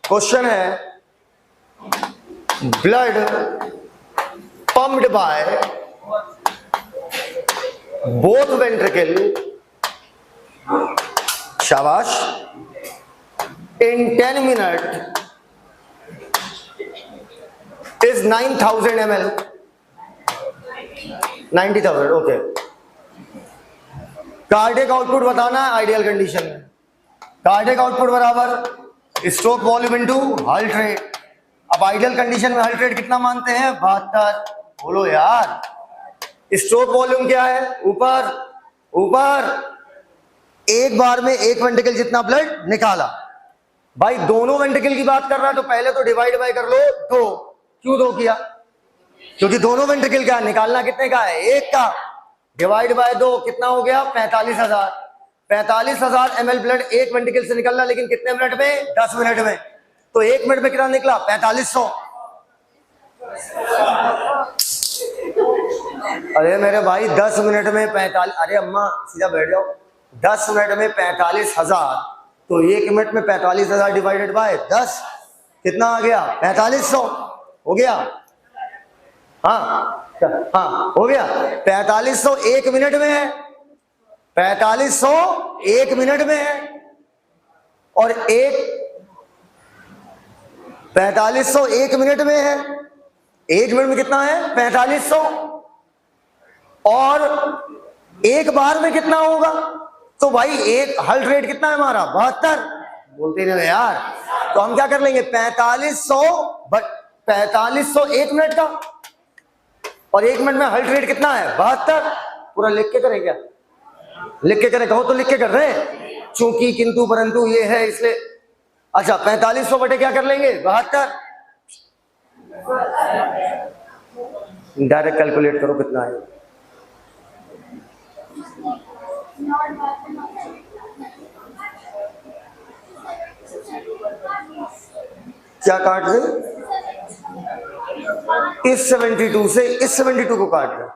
Question है blood pumped by both ventricle, शाबाश, in 10 minutes is 9000 ml, 90,000. Okay, cardiac output बताना है ideal condition में। कार्डियक आउटपुट बराबर stroke volume into heart rate. अब ideal condition में हार्ट रेट कितना मानते हैं? 72। बोलो यार, स्ट्रोक वॉल्यूम क्या है? ऊपर ऊपर, एक बार में एक वेंट्रिकल जितना ब्लड निकाला। भाई दोनों वेंट्रिकल की बात कर रहा है तो पहले तो डिवाइड बाय कर लो 2। क्यों 2 किया? क्योंकि दोनों वेंट्रिकल का निकालना कितने का है? एक का। डिवाइड बाय 2 कितना हो गया? 45,000। 45,000 ml ब्लड एक वेंट्रिकल से निकलना, लेकिन कितने मिनट में? 10 मिनट में। तो एक मिनट में कितना निकला? 4500। अरे मेरे भाई 10 मिनट में 45, अरे अम्मा सीधा बैठ जाओ, 10 मिनट में 45,000, तो एक मिनट में 45,000 डिवाइडेड बाय 10 कितना आ गया? 4500। हो गया? हाँ हाँ हो गया। 4500 एक मिनट में है, 4500 एक मिनट में है, और 4500 एक मिनट में है। एक मिनट में कितना है? 4500। और एक बार में कितना होगा? तो भाई एक हार्ट रेट कितना है हमारा? 72। बोलते नहीं यार, तो हम क्या कर लेंगे? 4500 एक मिनट का, और एक मिनट में हार्ट रेट कितना है? 72। पूरा लिख के करें क्या? लिख के करें? कहो तो लिख के कर रहे हैं, चूंकि किंतु परंतु ये है इसलिए। अच्छा 4500 बटे क्या कर लेंगे? 72। डायरेक्ट कैलकुलेट करो कितना है। क्या काट रहे? इस 72 से इस 72 को काट रहे।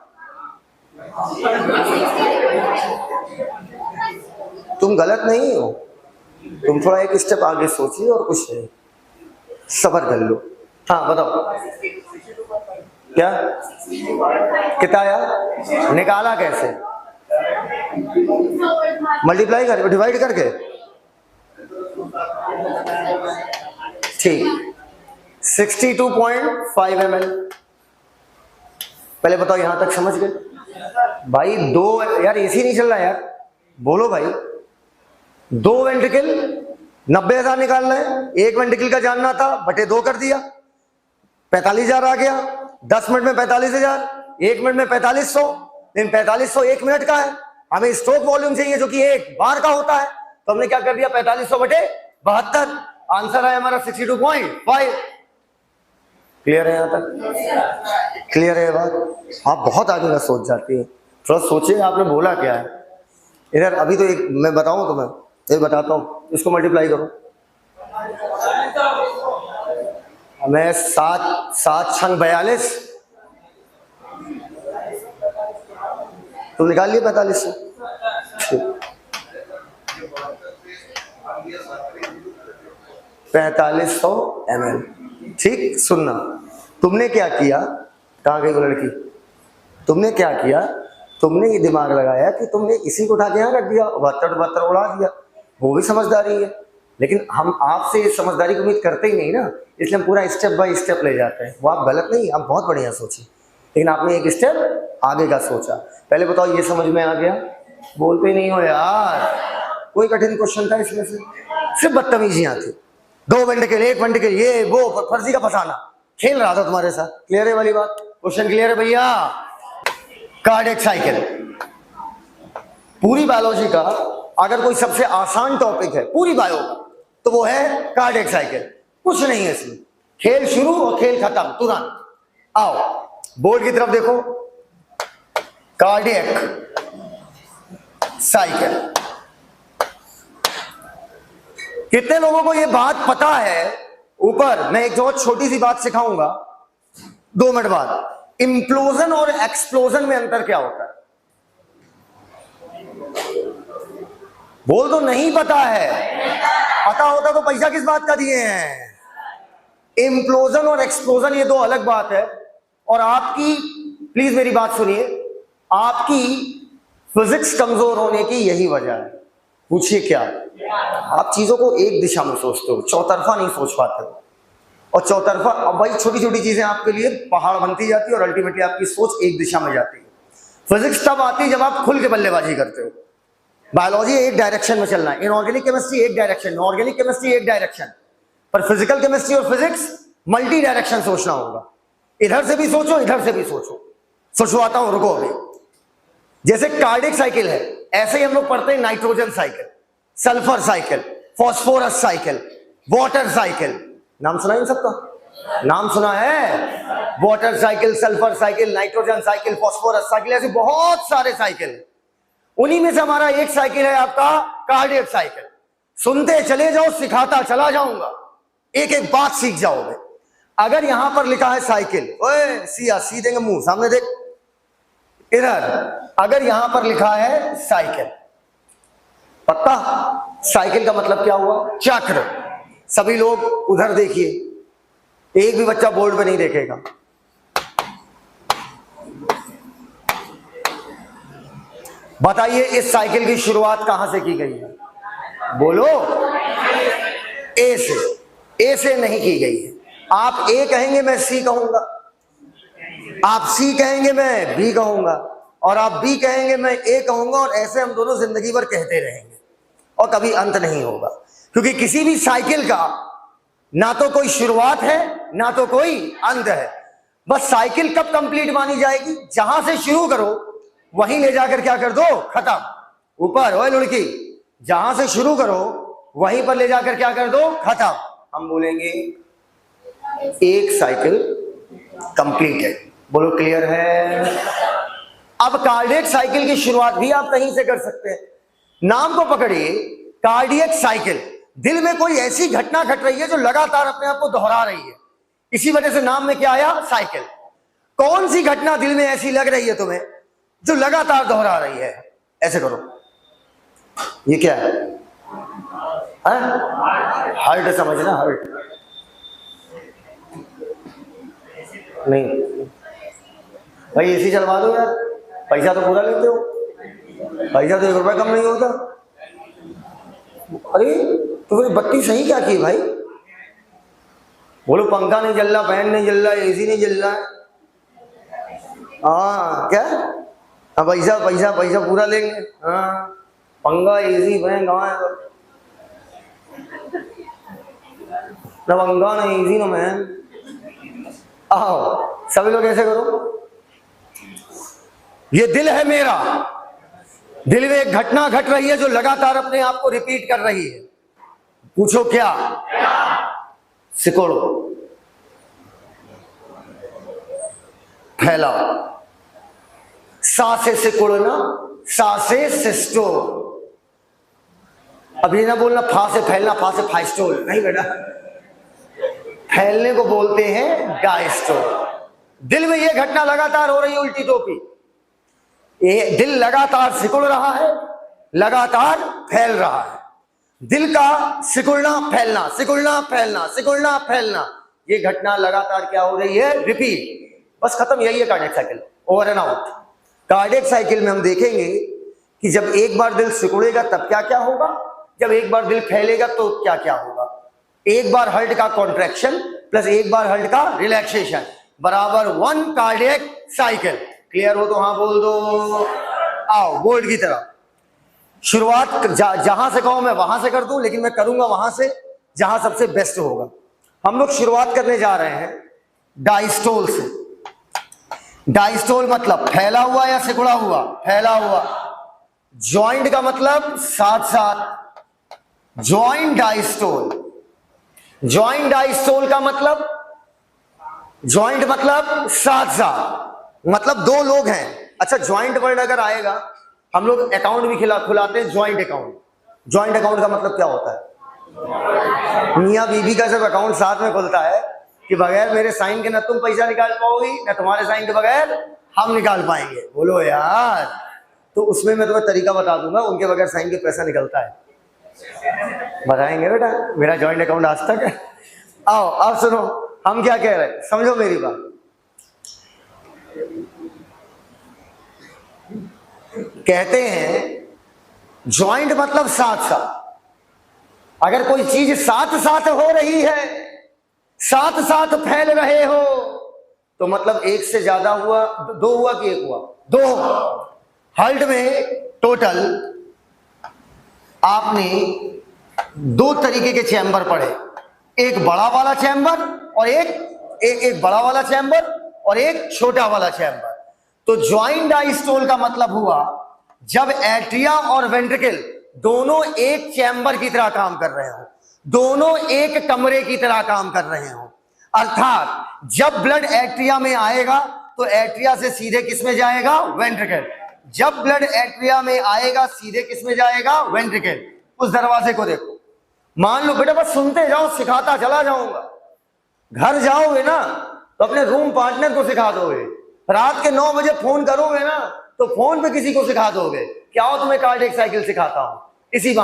तुम गलत नहीं हो, तुम थोड़ा एक स्टेप आगे सोचिए और कुछ नहीं, सब्र कर लो। हाँ बताओ क्या कितना आया? निकाला कैसे? मल्टीप्लाई कर, डिवाइड करके। ठीक, 62.5 ml। पहले बताओ यहां तक समझ गए? भाई दो, यार एसी नहीं चल रहा यार, बोलो भाई। 2 वेंट्रिकल 90,000 निकालना है, एक वेंट्रिकल का जानना था, बटे 2 कर दिया, 45,000 आ गया। 10 मिनट में 45,000, एक मिनट में 4500, लेकिन 4500 एक मिनट का है, हमें स्ट्रोक वॉल्यूम चाहिए जो कि एक बार का होता है, तो हमने क्या कर दिया? 4500 बटे 72। आंसर है हमारा 62.5। क्लियर है? यहां तक क्लियर है बात? आप बहुत आगे का सोच जाती है, थोड़ा सोचिए आपने बोला क्या है इधर। अभी तो एक मैं बताऊं तो मैं एक बताता हूं, इसको मल्टीप्लाई करो। हमें 7 छंग 42, तुम निकाल लिए 4500। 4500 ml। ठीक, सुनना, तुमने क्या किया? कहाँ गई वो लड़की? तुमने क्या किया? तुमने ये दिमाग लगाया कि तुमने इसी को उठा के यहाँ रख दिया, 72 उड़ा दिया। वो भी समझदारी है, लेकिन हम आपसे इस समझदारी की उम्मीद करते ही नहीं ना, इसलिए हम पूरा स्टेप बाय स्टेप ले जाते हैं। वो आप गलत नहीं, आप बहुत बढ़िया सोची, लेकिन आपने एक स्टेप आगे का सोचा। पहले बताओ ये समझ में आ गया? बोलते नहीं हो यार। कोई कठिन क्वेश्चन था इसमें से? सिर्फ बदतमीजियां थी। 2 वेंट्रिकल, एक वेंट्रिकल, ये वो फर्जी का फसाना, खेल रहा था तुम्हारे साथ। क्लियर है वाली बात? क्वेश्चन क्लियर है भैया? कार्डियक साइकिल, पूरी बायोलॉजी का अगर कोई सबसे आसान टॉपिक है पूरी बायो का, तो वो है कार्डियक साइकिल। कुछ नहीं है इसमें, खेल शुरू और खेल खत्म तुरंत। आओ बोर्ड की तरफ देखो, कार्डियक साइकिल। कितने लोगों को ये बात पता है? ऊपर मैं एक बहुत छोटी सी बात सिखाऊंगा 2 मिनट बाद। इंप्लोजन और एक्सप्लोजन में अंतर क्या होता है? बोल दो नहीं पता है। पता होता तो पैसा किस बात का दिए हैं? इम्प्लोजन और एक्सप्लोजन ये दो अलग बात है। और आपकी, प्लीज मेरी बात सुनिए, आपकी फिजिक्स कमजोर होने की यही वजह है। पूछिए क्या? आप चीजों को एक दिशा में सोचते हो, चौतरफा नहीं सोच पाते हो। और चौतरफा, अब भाई छोटी छोटी चीजें आपके लिए पहाड़ बनती जाती है और अल्टीमेटली आपकी सोच एक दिशा में जाती है। फिजिक्स तब आती है जब आप खुल के बल्लेबाजी करते हो। बायोलॉजी एक डायरेक्शन में चलना है, इनऑर्गेनिक केमिस्ट्री एक डायरेक्शन, ऑर्गेनिक केमिस्ट्री एक डायरेक्शन, पर फिजिकल केमिस्ट्री और फिजिक्स मल्टी डायरेक्शन सोचना होगा। इधर से भी सोचो, इधर से भी सोचो। सोचवाता हूं, रुको अभी। जैसे कार्डिक साइकिल है, ऐसे ही हम लोग पढ़ते हैं nitrogen cycle, sulphur cycle, phosphorus cycle, water cycle. नाम सुना है इन सबका? नाम सुना है? Water cycle, sulphur cycle, nitrogen cycle, phosphorus cycle, ऐसे बहुत सारे साइकिल। उन्हीं में से हमारा एक साइकिल है आपका कार्डियक साइकिल। सुनते चले जाओ, सिखाता चला जाऊंगा, एक एक बात सीख जाओगे। अगर यहां पर लिखा है साइकिल, ओए सिया सी देंगे मुंह सामने देख, इधर अगर यहां पर लिखा है साइकिल, पक्का? साइकिल का मतलब क्या हुआ? चक्र। सभी लोग उधर देखिए, एक भी बच्चा बोर्ड पे नहीं देखेगा। बताइए इस साइकिल की शुरुआत कहां से की गई है? बोलो। ए से। ए से नहीं की गई है। आप ए कहेंगे, मैं सी कहूंगा, आप सी कहेंगे, मैं बी कहूंगा, और आप बी कहेंगे, मैं ए कहूंगा, और ऐसे हम दोनों जिंदगी भर कहते रहेंगे और कभी अंत नहीं होगा। क्योंकि किसी भी साइकिल का ना तो कोई शुरुआत है ना तो कोई अंत है। बस साइकिल कब कंप्लीट मानी जाएगी? जहां से शुरू करो वहीं ले जाकर क्या कर दो? खत्म। ऊपर ओए लड़की, जहां से शुरू करो वहीं पर ले जाकर क्या कर दो? खत्म। हम बोलेंगे एक साइकिल कंप्लीट है। बोलो क्लियर है? अब कार्डियक साइकिल की शुरुआत भी आप कहीं से कर सकते हैं। नाम को पकड़िए, कार्डियक साइकिल। दिल में कोई ऐसी घटना घट रही है जो लगातार अपने आप को दोहरा रही है, इसी वजह से नाम में क्या आया? साइकिल। कौन सी घटना दिल में ऐसी लग रही है तुम्हें जो लगातार दोहरा रही है? ऐसे करो, ये क्या है? हार्ट समझना, हार्ट नहीं भाई, एसी चलवा दो यार, पैसा तो पूरा लेते हो, पैसा तो 1 रुपया कम नहीं होता। अरे तो फिर बत्ती सही क्या की भाई? बोलो पंखा नहीं चल रहा, फैन नहीं चल रहा, एसी नहीं चल रहा है। हाँ क्या? हाँ पैसा पैसा पैसा पूरा लेंगे। हाँ पंखा एसी फैन कहाँ है? ना पंखा ना एसी ना फैन। आओ सभी लोग ऐसे करो, ये दिल है मेरा, दिल में एक घटना घट रही है जो लगातार अपने आप को रिपीट कर रही है। पूछो क्या? सिकोड़ो, फैलाओ। सा से सिकुड़ना, सा से सिस्टोल। अब ये ना बोलना फा से फैलना, फा से फाइस्टोल, नहीं बेटा, फैलने को बोलते हैं डायस्टोल। दिल में ये घटना लगातार हो रही है, उल्टी टोपी। ये दिल लगातार सिकुड़ रहा है, लगातार फैल रहा है। दिल का सिकुड़ना फैलना, सिकुड़ना फैलना, सिकुड़ना फैलना, ये घटना लगातार क्या हो रही है? रिपीट। बस खत्म, यही है cardiac cycle, over and out. Cardiac cycle में हम देखेंगे कि जब एक बार दिल सिकुड़ेगा तब क्या क्या होगा, जब एक बार दिल फैलेगा तो क्या क्या होगा। एक बार हार्ट का कॉन्ट्रैक्शन प्लस एक बार हार्ट का रिलैक्सेशन बराबर 1 कार्डियक साइकिल। क्लियर हो तो हाँ बोल दो। आओ बोर्ड की तरफ। शुरुआत जहां से कहो मैं वहां से कर दूं, लेकिन मैं करूंगा वहां से जहां सबसे बेस्ट होगा। हम लोग शुरुआत करने जा रहे हैं डायस्टोल से। डायस्टोल मतलब फैला हुआ या सिकुड़ा हुआ? फैला हुआ। जॉइंट का मतलब साथ साथ, जॉइंट डायस्टोल। जॉइंट डायस्टोल का मतलब, जॉइंट मतलब साथ साथ, मतलब 2 लोग हैं। अच्छा जॉइंट वर्ड अगर आएगा, हम लोग अकाउंट भी खुलाते हैं, जॉइंट अकाउंट। जॉइंट अकाउंट का मतलब क्या होता है? मियां बीवी का जब अकाउंट साथ में खुलता है कि बगैर मेरे साइन के ना तुम पैसा निकाल पाओगी ना तुम्हारे साइन के बगैर हम निकाल पाएंगे। बोलो यार, तो उसमें मैं तुम्हें तरीका बता दूंगा, उनके बगैर साइन के पैसा निकलता है। बताएंगे बेटा, मेरा जॉइंट अकाउंट आज तक है। आओ अब सुनो, हम क्या कह रहे हैं, समझो मेरी बात। कहते हैं ज्वाइंट मतलब साथ साथ। अगर कोई चीज साथ साथ हो रही है, साथ साथ फैल रहे हो, तो मतलब एक से ज्यादा हुआ, दो हुआ कि एक हुआ? दो। हार्ट में टोटल आपने दो तरीके के चैम्बर पढ़े, एक बड़ा वाला चैम्बर और एक बड़ा वाला चैम्बर और एक छोटा वाला चैम्बर। तो ज्वाइंट डायस्टोल का मतलब हुआ जब एट्रिया और वेंट्रिकल दोनों एक चैम्बर की तरह काम कर रहे हो, दोनों एक कमरे की तरह काम कर रहे हो। अर्थात जब ब्लड एट्रिया में आएगा तो एट्रिया से सीधे किस में जाएगा? वेंट्रिकल। जब ब्लड एट्रिया में आएगा सीधे किस में जाएगा? वेंट्रिकल। उस दरवाजे को देखो, मान लो बेटा बस सुनते जाओ, सिखाता चला जाऊंगा। घर जाओगे ना तो अपने रूम पार्टनर को सिखा दोगे, रात के 9 बजे फोन करोगे ना तो फोन पे किसी को सिखा दोगे। क्या हो, तुम्हें कार्डियक साइकिल सिखाता हूं। इसी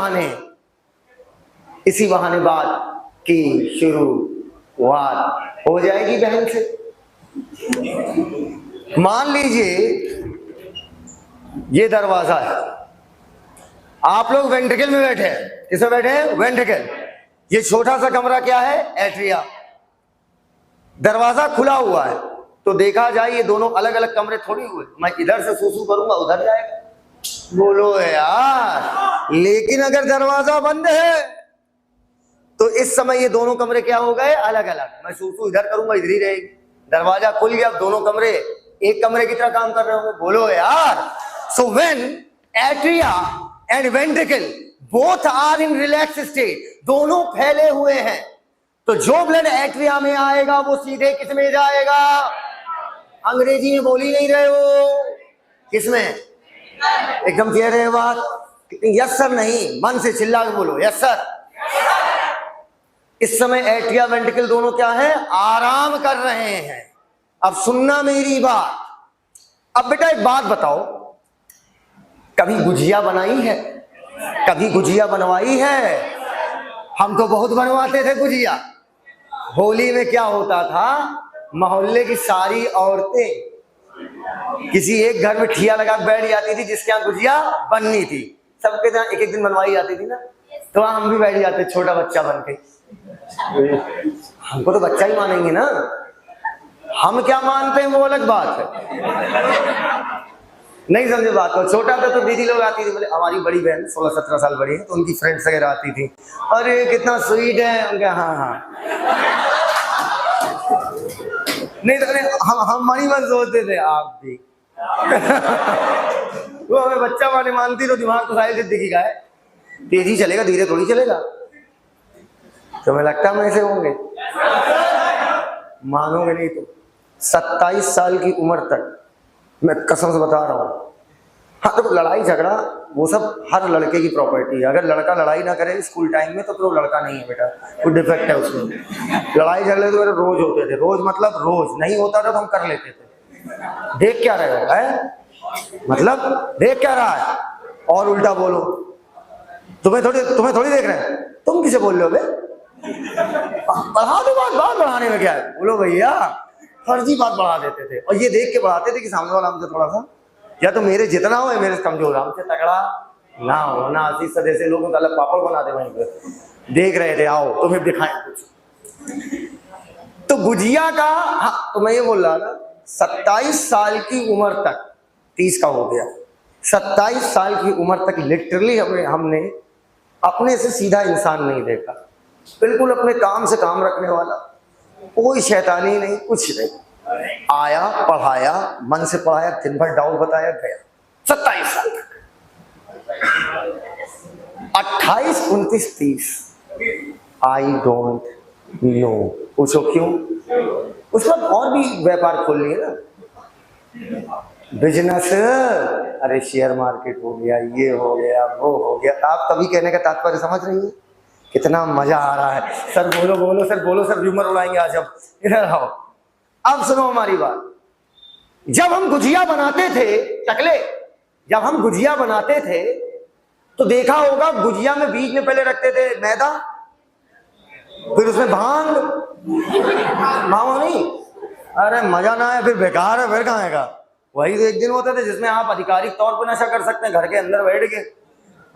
बहाने बात की शुरुआत हो जाएगी बहन से। मान लीजिए ये दरवाजा है, आप लोग वेंट्रिकल में बैठे हैं। किसमें बैठे हैं? वेंट्रिकल। ये छोटा सा कमरा क्या है? एट्रिया। दरवाजा खुला हुआ है तो देखा जाए ये दोनों अलग अलग कमरे थोड़ी हुए। मैं इधर से सूसू करूंगा उधर जाएगा, बोलो यार। लेकिन अगर दरवाजा बंद है तो इस समय ये दोनों कमरे क्या हो गए? अलग अलग। मैं सूसू इधर करूंगा इधर ही रहेगी। दरवाजा खुल गया, दोनों कमरे एक कमरे की तरह काम कर रहे होंगे, बोलो यार। So when atria and ventricle both are in relax state, दोनों फैले हुए हैं, तो जो ब्लड एट्रिया में आएगा वो सीधे किस में जाएगा? अंग्रेजी में बोल ही नहीं रहे हो, किसमें? एकदम कह रहे हैं बात, यस सर नहीं, मन से चिल्ला के बोलो यस सर। इस समय एट्रिया वेंट्रिकल दोनों क्या है? आराम कर रहे हैं। अब सुनना मेरी बात। अब बेटा एक बात बताओ, कभी गुजिया बनाई है? कभी गुजिया बनवाई है? हम तो बहुत बनवाते थे गुजिया। होली में क्या होता था, मोहल्ले की सारी औरतें किसी एक घर में ठिया लगा बैठ जाती थी जिसके यहाँ गुजिया बननी थी। सबके यहाँ एक एक दिन बनवाई जाती थी ना, तो वहां हम भी बैठ जाते छोटा बच्चा बन के। हमको तो बच्चा ही मानेंगे ना, हम क्या मानते हैं वो अलग बात है। नहीं समझे बात को। छोटा था तो दीदी लोग आती थी, बोले हमारी बड़ी बहन 16-17 साल बड़ी है, तो उनकी फ्रेंड्स वगैरह आती थी, अरे कितना स्वीट है उनका। हाँ नहीं तो हम हमारी मन सोचते थे आप भी। वो हमें बच्चा माने मानती तो दिमाग तो साइड से दिखेगा, तेजी चलेगा धीरे थोड़ी चलेगा। तुम्हें लगता है ऐसे होंगे? मानोगे नहीं तो 27 साल की उम्र तक, मैं कसम से बता रहा हूँ। हाँ तो लड़ाई झगड़ा वो सब हर लड़के की प्रॉपर्टी है। अगर लड़का लड़ाई ना करे स्कूल टाइम में तो लड़का नहीं है बेटा, कुछ डिफेक्ट है उसमें। लड़ाई झगड़े तो मेरे रोज होते थे, रोज मतलब रोज नहीं होता था तो हम कर लेते थे। देख क्या रहे हो है? मतलब देख क्या रहा है? और उल्टा बोलो, तुम्हें थोड़ी देख रहे हैं, तुम किसे बोल रहे हो बे? बढ़ा दो बात बढ़ाने में क्या है? बोलो भैया, फर्जी बात बढ़ा देते थे और ये देख के बढ़ाते थे कि सामने वाला हमसे थोड़ा सा या तो मेरे जितना हो या मेरे से कमजोर, हमसे तगड़ा ना हो ना। आशीष सदे से लोगों का अलग पापड़ बना दे वहीं पर। देख रहे थे, आओ तुम्हें दिखाएं कुछ। तो गुजिया का हाँ, तो मैं ये बोल रहा था 27 साल की उम्र तक, 30 का हो गया, 27 साल की उम्र तक लिटरली हमने अपने से सीधा इंसान नहीं देखा। बिल्कुल अपने काम से काम रखने वाला, कोई शैतानी नहीं, कुछ नहीं। आया, पढ़ाया, मन से पढ़ाया, दिन भर डाउट बताया, गया। 27 साल तक। 28, 29, 30 आई डोंट नो। पूछो क्यों? उसके बाद और भी व्यापार खोल लिए ना, बिजनेस। अरे शेयर मार्केट हो गया, ये हो गया, वो हो गया। आप कभी कहने का तात्पर्य समझ रही है? कितना मजा आ रहा है। सर बोलो सर र्यूमर उड़ाएंगे आज। अब इधर आओ, अब सुनो हमारी बात। जब हम गुजिया बनाते थे टकले, जब हम गुजिया बनाते थे तो देखा होगा गुजिया में बीच में पहले रखते थे मैदा, फिर उसमें भांग, मामा नहीं, अरे मजा ना आए फिर बेकार है, फिर खाएगा। वही तो एक दिन होते थे जिसमें आप आधिकारिक तौर पर नशा कर सकते हैं घर के अंदर बैठ के।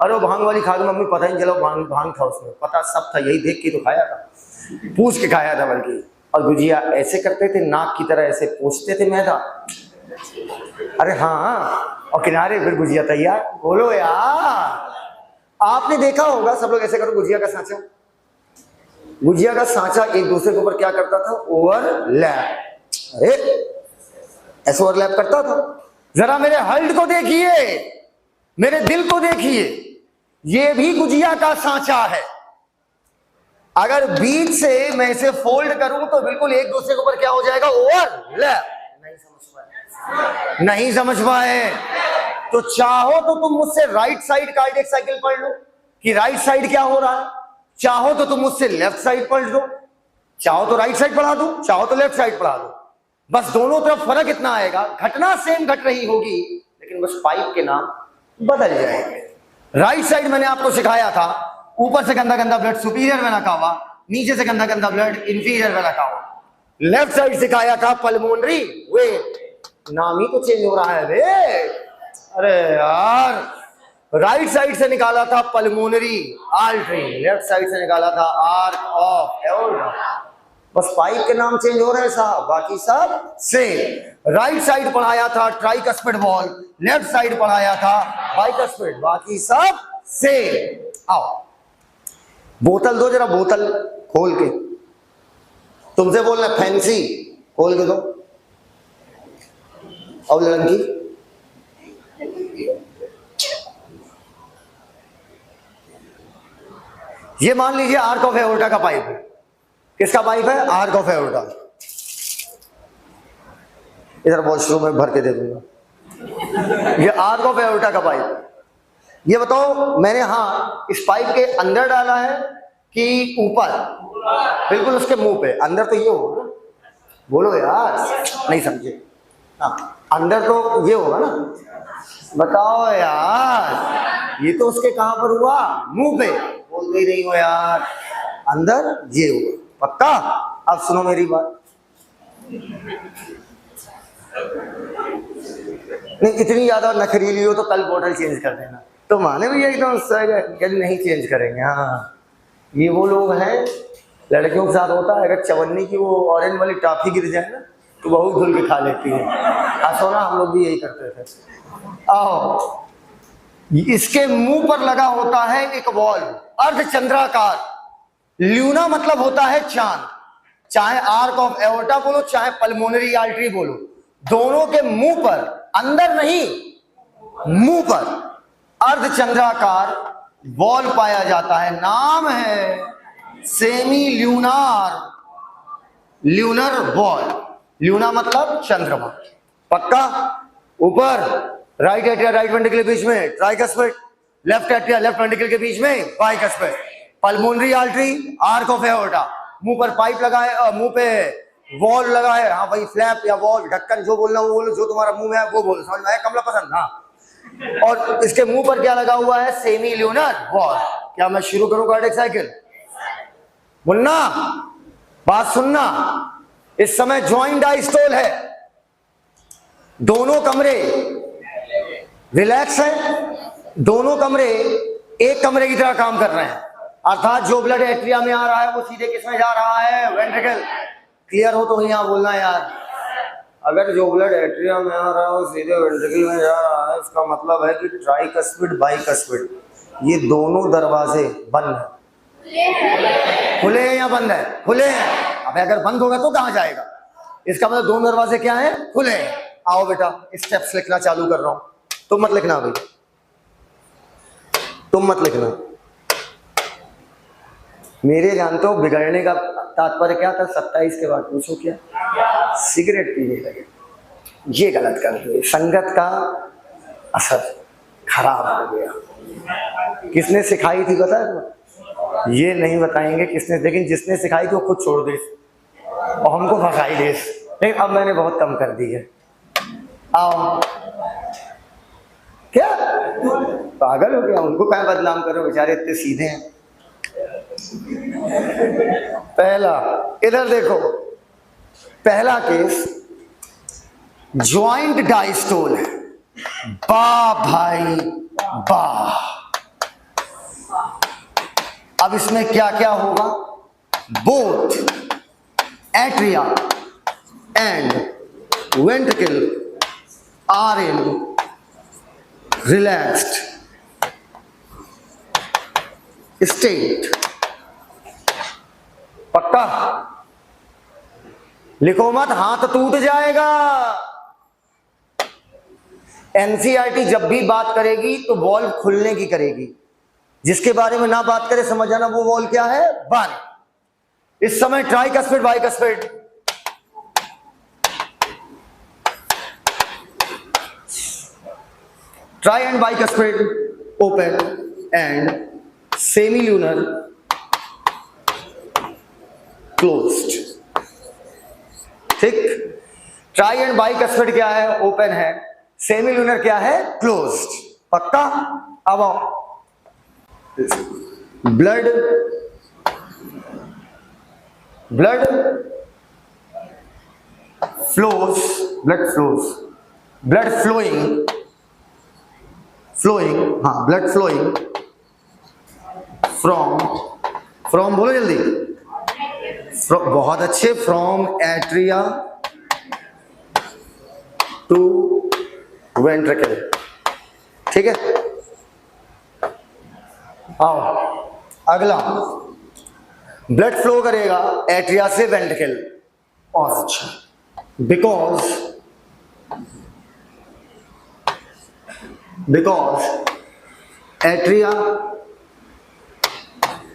अरे वो भांग वाली खा के मम्मी पता ही नहीं चला भांग भांग था उसमें, पता सब था, यही देख के तो खाया था, पूछ के खाया था बल्कि। और गुजिया ऐसे करते थे, नाक की तरह ऐसे पोंछते थे मैदा। अरे हाँ, और किनारे फिर गुजिया तैयार। बोलो यार, आपने देखा होगा सब लोग ऐसे करो गुजिया का सांचा। गुजिया का सांचा एक दूसरे के ऊपर क्या करता था? ओवरलैप। अरे ऐसे ओवरलैप करता था। जरा मेरे हल्ट को देखिए, मेरे दिल को देखिए, ये भी गुजिया का सांचा है। अगर बीच से मैं इसे फोल्ड करूं तो बिल्कुल एक दूसरे के ऊपर क्या हो जाएगा? ओवरलैप। नहीं समझ पाए तो चाहो तो तुम मुझसे राइट साइड कार्डियक साइकिल पढ़ लो कि राइट साइड क्या हो रहा है, चाहो तो तुम मुझसे लेफ्ट साइड पढ़ लो, चाहो तो राइट साइड पढ़ा दो, चाहो तो लेफ्ट साइड पढ़ा दो। बस दोनों तरफ फर्क इतना आएगा, घटना सेम घट रही होगी लेकिन बस पाइप के नाम बदल जाएंगे। राइट साइड मैंने आपको सिखाया था, ऊपर से गंदा गंदा ब्लड सुपीरियर में रखा हुआ, नीचे से गंदा गंदा ब्लड इंफीरियर में रखा हुआ। लेफ्ट साइड सिखाया था पल्मोनरी वेट, नाम ही तो चेंज हो रहा है बे। अरे यार, राइट साइड से निकाला था पल्मोनरी आर्टरी, लेफ्ट साइड से निकाला था आर्क ऑफ एओर्टा। बस पाइप के नाम चेंज हो रहे हैं साहब, बाकी सब सेम। राइट साइड पढ़ाया था ट्राइकस्पिड वॉल, लेफ्ट साइड पढ़ाया था बाइकस्पिड, बाकी सब सेम। आओ बोतल दो जरा, बोतल खोल के, तुमसे बोलना फैंसी, खोल के दो। और लड़की ये मान लीजिए आर्क ऑफ एओर्टा का पाइप है। किसका पाइप है? Arc of aorta. इधर वॉशरूम में भर के दे दूंगा। ये आर्क ऑफ एओर्टा का पाइप। ये बताओ मैंने हाँ इस पाइप के अंदर डाला है कि ऊपर? बिल्कुल उसके मुंह पे। अंदर तो ये होगा, बोलो यार, नहीं समझे? हाँ अंदर तो ये होगा ना, बताओ यार। ये तो उसके कहां पर हुआ? मुंह पे। बोल ही नहीं हो यार, अंदर ये हुआ पक्का। अब सुनो मेरी बात, नहीं इतनी ज्यादा नखरीली हो तो कल बॉटल चेंज कर देना। तो माने भी एकदम कल नहीं चेंज करेंगे। हाँ ये वो लोग हैं, लड़कियों के साथ होता है, अगर चवन्नी की वो ऑरेंज वाली टॉफी गिर जाए ना तो बहुत धुल के खा लेती है। सोना हम लोग भी यही करते थे। आओ, इसके मुंह पर लगा होता है एक वॉल्व, अर्धचंद्राकार। ल्यूना मतलब होता है चांद। चाहे आर्क ऑफ एओर्टा बोलो, चाहे पल्मोनरी आर्टरी बोलो, दोनों के मुंह पर, अंदर नहीं मुंह पर अर्धचंद्राकार वॉल्व पाया जाता है। नाम है सेमी ल्यूनार, ल्यूनर वॉल्व। ल्यूना मतलब चंद्रमा, पक्का। ऊपर राइट एट्रिया राइट वेंट्रिकल के बीच में tricuspid, left atria left ventricle के बीच में bicuspid, pulmonary artery, arc of aorta. मुंह पर पाइप लगाए, मुंह पे वॉल लगाए, हाँ भाई फ्लैप या वॉल, ढक्कन जो बोलना वो बोलो, जो तुम्हारा मुंह में है वो बोलो, समझ में आया कमला पसंद? हाँ। और इसके मुंह पर क्या लगा हुआ है? Semi lunar wall. क्या मैं शुरू करूं कार्डियक साइकिल? मुन्ना बात सुनना, इस समय ज्वाइंट डायस्टोल है, दोनों कमरे रिलैक्स हैं, दोनों कमरे एक कमरे की तरह काम कर रहे हैं। अर्थात जो ब्लड एट्रिया में आ रहा है वो सीधे किसमें जा रहा है? वेंट्रिकल। क्लियर हो तो यहाँ बोलना यार। अगर जो ब्लड एट्रिया में आ रहा है वो सीधे वेंट्रिकल में जा रहा है, इसका मतलब है कि ट्राइकस्पिड बाइकस्पिड ये दोनों दरवाजे बंद है। खुले हैं या बंद है? खुले हैं। अब अगर बंद होगा तो कहां जाएगा? इसका मतलब दोनों दरवाजे क्या है? खुले हैं। आओ बेटा स्टेप्स लिखना चालू कर रहा हूं, तुम मत लिखना भाई, तुम मत लिखना। मेरे जानते हो बिगड़ने का तात्पर्य क्या था? 27 के बाद पूछो क्या? सिगरेट पीने लगे। ये गलत कर दिए, संगत का असर खराब हो गया। किसने सिखाई थी पता है? ये नहीं बताएंगे किसने, लेकिन जिसने सिखाई थी वो खुद छोड़ दे और हमको फंसाई दे। लेकिन अब मैंने बहुत कम कर दी है। आओ, क्या पागल हो गया? उनको क्या बदनाम करो, बेचारे इतने सीधे हैं। पहला इधर देखो, पहला केस ज्वाइंट डायस्टोल है। वाह भाई वाह। अब इसमें क्या क्या होगा? Both atria and ventricle are in relaxed state. पक्का? लिखो मत, हाथ टूट जाएगा। एनसीईआरटी जब भी बात करेगी तो वॉल्व खुलने की करेगी। जिसके बारे में ना बात करे समझ आना वो वॉल्व क्या है? बंद। इस समय tricuspid bicuspid, try and bicuspid open and सेमील्यूनर closed. ठीक, ट्राई एंड बाइकस्पिड क्या है? ओपन है। सेमील्यूनर क्या है? क्लोज्ड। पक्का? अब आओ, ब्लड फ्लोज, ब्लड फ्लोइंग, हाँ ब्लड फ्लोइंग फ्रॉम बोलो जल्दी, बहुत अच्छे, फ्रॉम एट्रिया टू वेंट्रिकल। ठीक है, आओ अगला, ब्लड फ्लो करेगा एट्रिया से वेंट्रिकल। और अच्छा, because atria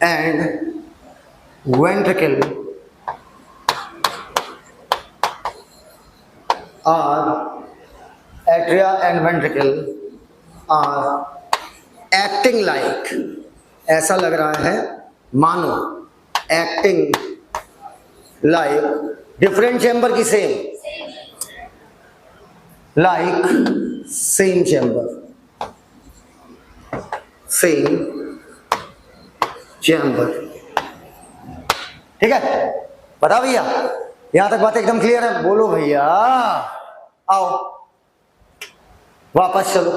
and ventricle are acting like, ऐसा लग रहा है मानो एक्टिंग लाइक डिफरेंट चैम्बर की सेम चैम्बर। ठीक है, बता भैया, यहां तक बात एकदम क्लियर है? बोलो भैया। आओ वापस चलो,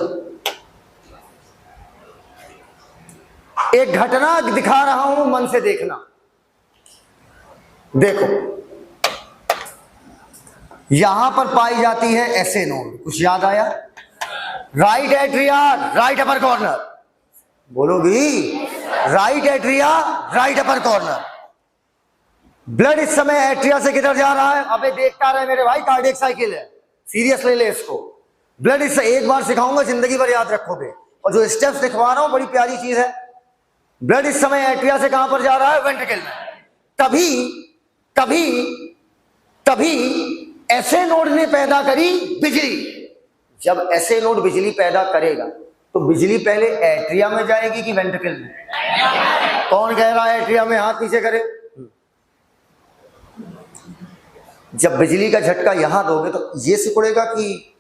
एक घटना दिखा रहा हूं, मन से देखना। देखो, यहां पर पाई जाती है ऐसे नोड, कुछ याद आया? Right atria, right upper corner, बोलोगी? Right atria, right upper corner. Blood इस समय एट्रिया से किधर जा रहा है? अबे देखता रहे मेरे भाई, कार्डियक साइकिल है, सीरियस ले ले इसको। ब्लड इससे एक बार सिखाऊंगा, जिंदगी भर याद रखोगे। और जो स्टेप्स दिखवा रहा हूं बड़ी प्यारी चीज है। ब्लड इस समय एट्रिया से कहां पर जा रहा है? वेंट्रिकल में। तभी ऐसे नोड ने पैदा करी बिजली। जब ऐसे नोड बिजली पैदा करेगा तो बिजली पहले एट्रिया में जाएगी कि वेंट्रिकल में? कौन कह रहा है एट्रिया में? हाथ नीचे करे। जब बिजली का झटका यहां दोगे तो ये सिकुड़ेगा कि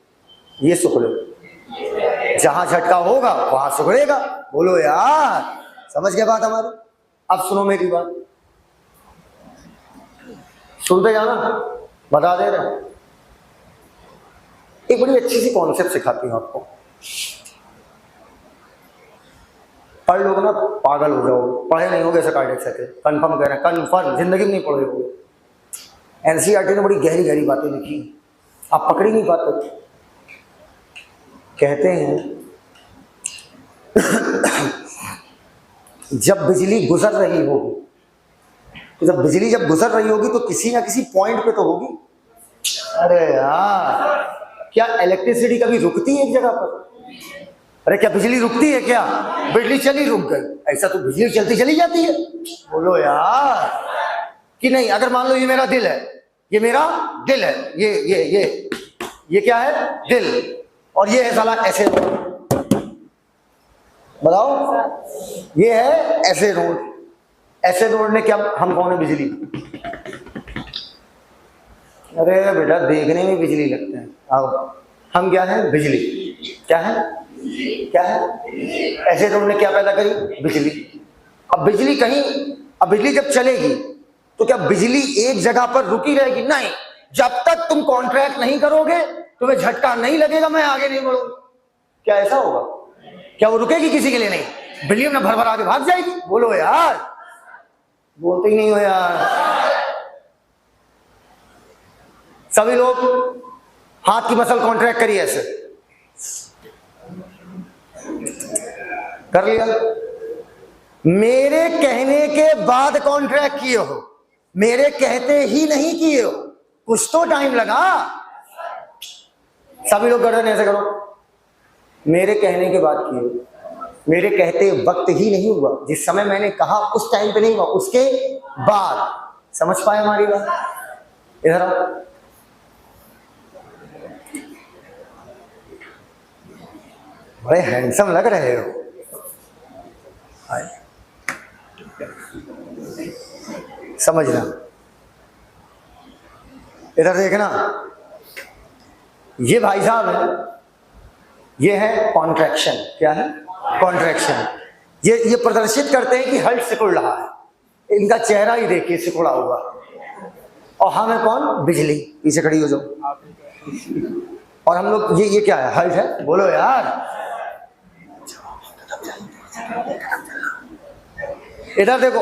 ये सिकुड़ेगा? जहां झटका होगा वहां सिकुड़ेगा। बोलो यार, समझ गया बात हमारी? अब सुनो मेरी बात, सुनते जाना, बता दे रहे। एक बड़ी अच्छी सी कॉन्सेप्ट सिखाती हूं आपको, पढ़ लोगे ना पागल हो जाओगे। पढ़े नहीं होगे ऐसा कार्डियक साइकिल, कंफर्म कह रहे हैं, कंफर्म जिंदगी में नहीं पढ़े होगे। एनसीईआरटी ने बड़ी गहरी गहरी बातें लिखी, आप पकड़ ही नहीं पाते। कहते हैं जब बिजली गुजर रही होगी, तो जब बिजली गुजर रही होगी तो किसी ना किसी पॉइंट पे तो होगी। अरे यार, क्या इलेक्ट्रिसिटी कभी रुकती है एक जगह पर? अरे क्या बिजली रुकती है क्या? बिजली चली रुक गई, ऐसा तो बिजली चलती चली जाती है। बोलो यार कि नहीं? अगर मान लो ये मेरा दिल है, ये मेरा दिल है, ये क्या है? दिल। और ये है साला ऐसे नोड, बताओ, ये है ऐसे नोड। ऐसे नोड ने क्या, हम कौन है? बिजली। अरे बेटा देखने में बिजली लगते हैं, आओ, हम क्या है? बिजली। क्या है? ऐसे नोड ने क्या पैदा करी? बिजली। अब बिजली जब चलेगी तो क्या बिजली एक जगह पर रुकी रहेगी? नहीं, जब तक तुम कॉन्ट्रैक्ट नहीं करोगे तुम्हें झटका नहीं लगेगा, मैं आगे नहीं बढ़ूंगा। क्या ऐसा होगा? क्या वो रुकेगी किसी के लिए? नहीं, बिल्ली में भर भर आगे भाग जाएगी। बोलो यार, बोलते ही नहीं हो यार। सभी लोग हाथ की मसल कॉन्ट्रैक्ट करिए, ऐसे कर लिया। मेरे कहने के बाद कॉन्ट्रैक्ट किए हो, मेरे कहते ही नहीं किए हो, कुछ तो टाइम लगा। सभी लोग गर्दन ऐसे करो, मेरे कहने के बाद किए हो, मेरे कहते वक्त ही नहीं हुआ, जिस समय मैंने कहा उस टाइम पे नहीं हुआ, उसके बाद। समझ पाए हमारी बात? इधर आओ। बड़े हैंडसम लग रहे हो। समझना, इधर देखना, ये भाई साहब है, ये है कॉन्ट्रैक्शन। क्या है? कॉन्ट्रैक्शन। ये प्रदर्शित करते हैं कि हल्ट सिकुड़ रहा है। इनका चेहरा ही देखिए सिकुड़ा हुआ। और हम है कौन? बिजली। पीछे खड़ी हो जाओ। और हम लोग ये क्या है? हल्ट है। बोलो यार। इधर देखो,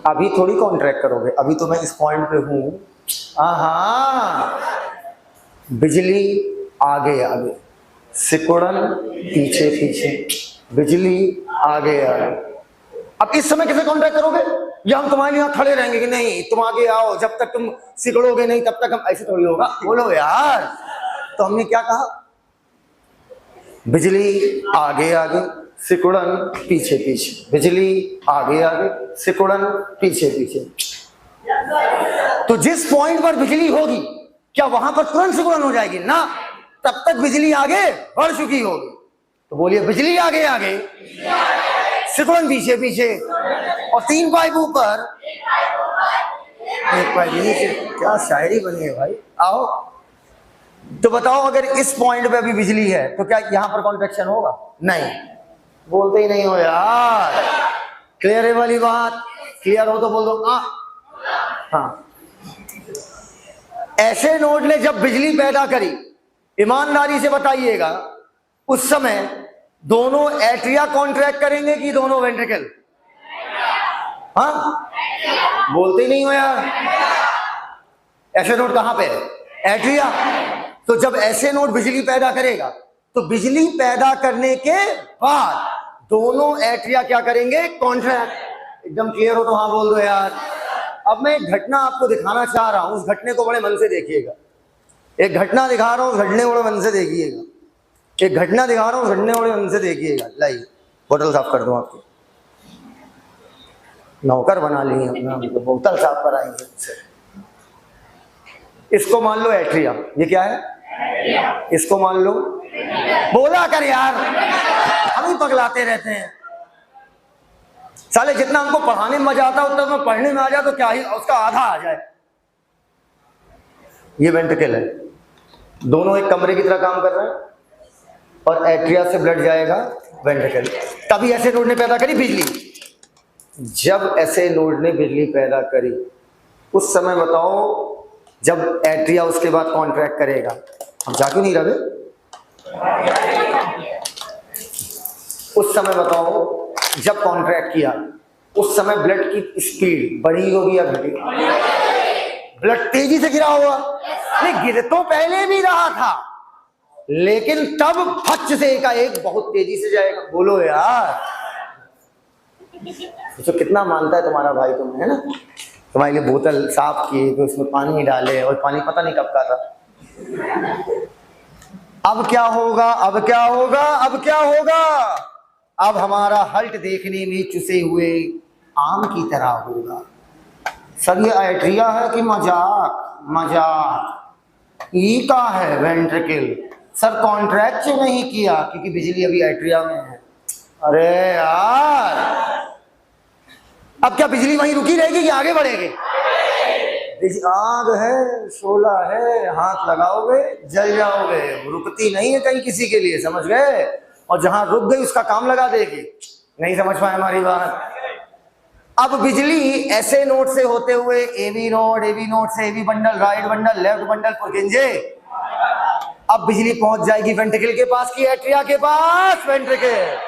अभी थोड़ी कॉन्ट्रैक्ट करोगे, अभी तो मैं इस पॉइंट पे हूं। बिजली आगे आगे, सिकुड़न पीछे पीछे, बिजली आगे आगे। अब इस समय कैसे कॉन्ट्रैक्ट करोगे? या हम तुम्हारे यहाँ खड़े रहेंगे कि नहीं तुम आगे आओ, जब तक तुम सिकुड़ोगे नहीं तब तक हम, ऐसे थोड़ी होगा। बोलो यार। तो हमने क्या कहा? बिजली आगे आगे, सिकुड़न पीछे पीछे, बिजली आगे आगे, सिकुड़न पीछे पीछे। तो जिस पॉइंट पर बिजली होगी, क्या वहां पर तुरंत सिकुड़न हो जाएगी? ना, तब तक बिजली आगे बढ़ चुकी होगी। तो बोलिए, बिजली आगे आगे, सिकुड़न पीछे पीछे, और 3 पाइप ऊपर 1 पाइप नीचे। क्या शायरी बनी है भाई। आओ तो बताओ, अगर इस पॉइंट पे अभी बिजली है तो क्या यहां पर कॉन्ट्रैक्शन होगा? नहीं, बोलते ही नहीं हो यार। क्लियर है वाली बात? क्लियर हो तो बोल दो हाँ। ऐसे नोड ने जब बिजली पैदा करी, ईमानदारी से बताइएगा, उस समय दोनों एट्रिया कॉन्ट्रैक्ट करेंगे कि दोनों वेंट्रिकल? हाँ, बोलते ही नहीं हो यार। ऐसे नोड कहां पे है? एट्रिया। तो जब ऐसे नोड बिजली पैदा करेगा तो बिजली पैदा करने के बाद दोनों एट्रिया क्या करेंगे? कॉन्ट्रैक्ट। एकदम क्लियर हो तो हाँ बोल दो यार। अब मैं एक घटना आपको दिखाना चाह रहा हूं, उस घटने को बड़े मन से देखिएगा। एक घटना दिखा रहा हूं, उस घटने को बड़े मन से देखिएगा। एक घटना दिखा रहा हूं, उस घटने को बड़े मन से देखिएगा। लाइए बोतल साफ कर दूं आपकी। नौकर बना लिए अपना, बोतल साफ कराएंगे। इसको मान लो एट्रिया। ये क्या है? इसको मान लो। बोला कर यार, हम ही पगलाते रहते हैं साले। जितना हमको पढ़ाने में मजा आता है उतना में पढ़ने में आ जाए तो क्या ही उसका आधा आ जाए। ये वेंट्रिकल है, दोनों एक कमरे की तरह काम कर रहे हैं, और एट्रिया से ब्लड जाएगा वेंट्रिकल। तभी ऐसे नोड ने पैदा करी बिजली। जब ऐसे नोड ने बिजली पैदा करी, उस समय बताओ, जब एट्रिया उसके बाद कॉन्ट्रैक्ट करेगा, हम जा क्यों नहीं रहे? उस समय बताओ, जब कॉन्ट्रैक्ट किया उस समय ब्लड की स्पीड बढ़ी होगी या घटी? ब्लड तेजी से गिरा होगा। नहीं, गिर तो पहले भी रहा था, लेकिन तब फच से एक बहुत तेजी से जाएगा। बोलो यार। तो कितना मानता है तुम्हारा भाई तुम्हें, है ना? तुम्हारे लिए बोतल साफ की, फिर उसमें पानी डाले, और पानी पता नहीं कब का था। अब क्या होगा? अब क्या होगा? अब क्या होगा? अब हमारा हल्ट देखने में चुसे हुए आम की तरह होगा। सर ये एट्रिया है कि मजाक? मजाक। ई का है वेंट्रिकल। सर कॉन्ट्रैक्ट क्यों नहीं किया? क्योंकि बिजली अभी एट्रिया में है। अरे यार, अब क्या बिजली वहीं रुकी रहेगी कि आगे बढ़ेगी? आग है, शोला है, हाथ लगाओगे जल जाओगे। रुकती नहीं है कहीं किसी के लिए, समझ गए? और जहां रुक गई उसका काम लगा देगी। नहीं समझ पाए हमारी बात? अब बिजली ऐसे नोड से होते हुए एबी नोड से AV bundle, right bundle, left bundle, Purkinje, अब बिजली पहुंच जाएगी वेंट्रिकल के पास की एट्रिया के पास, वेंट्रिकल।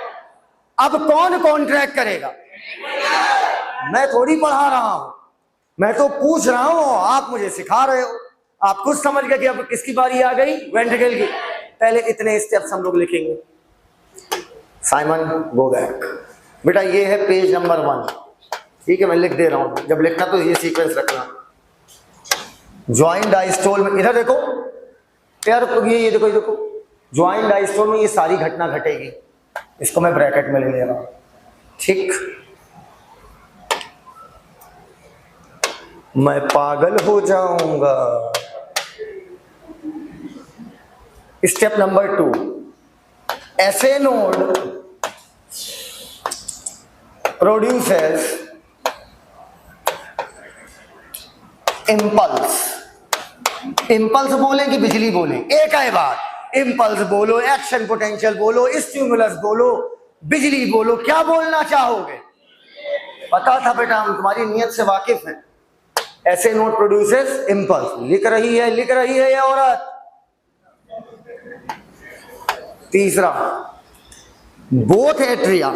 अब कौन कॉन्ट्रैक्ट करेगा? मैं थोड़ी पढ़ा रहा हूं, मैं तो पूछ रहा हूं, आप मुझे सिखा रहे हो। आप कुछ समझ गए कि अब किसकी बारी आ गई? वेंट्रिकल की। पहले इतने स्टेप्स हम लोग लिखेंगे। Simon go back. बेटा ये है पेज नंबर 1, ठीक है, मैं लिख दे रहा हूं, जब लिखना तो ये सीक्वेंस रखना। ज्वाइंट डायस्टोल में इधर देखो यार, ये देखो, ये देखो, ज्वाइंट डायस्टोल में ये सारी घटना घटेगी। इसको मैं ब्रैकेट में ले रहा हूं, ठीक। मैं पागल हो जाऊंगा। स्टेप नंबर 2, ऐसे नोड प्रोड्यूसेस इंपल्स। इंपल्स बोले कि बिजली बोले? एक है बात, इंपल्स बोलो, एक्शन पोटेंशियल बोलो, स्टिमुलस बोलो, बिजली बोलो, क्या बोलना चाहोगे? पता था बेटा, हम तुम्हारी नियत से वाकिफ हैं। ऐसे नोड प्रोड्यूसेस इंपल्स। लिख रही है ये औरत। तीसरा, both atria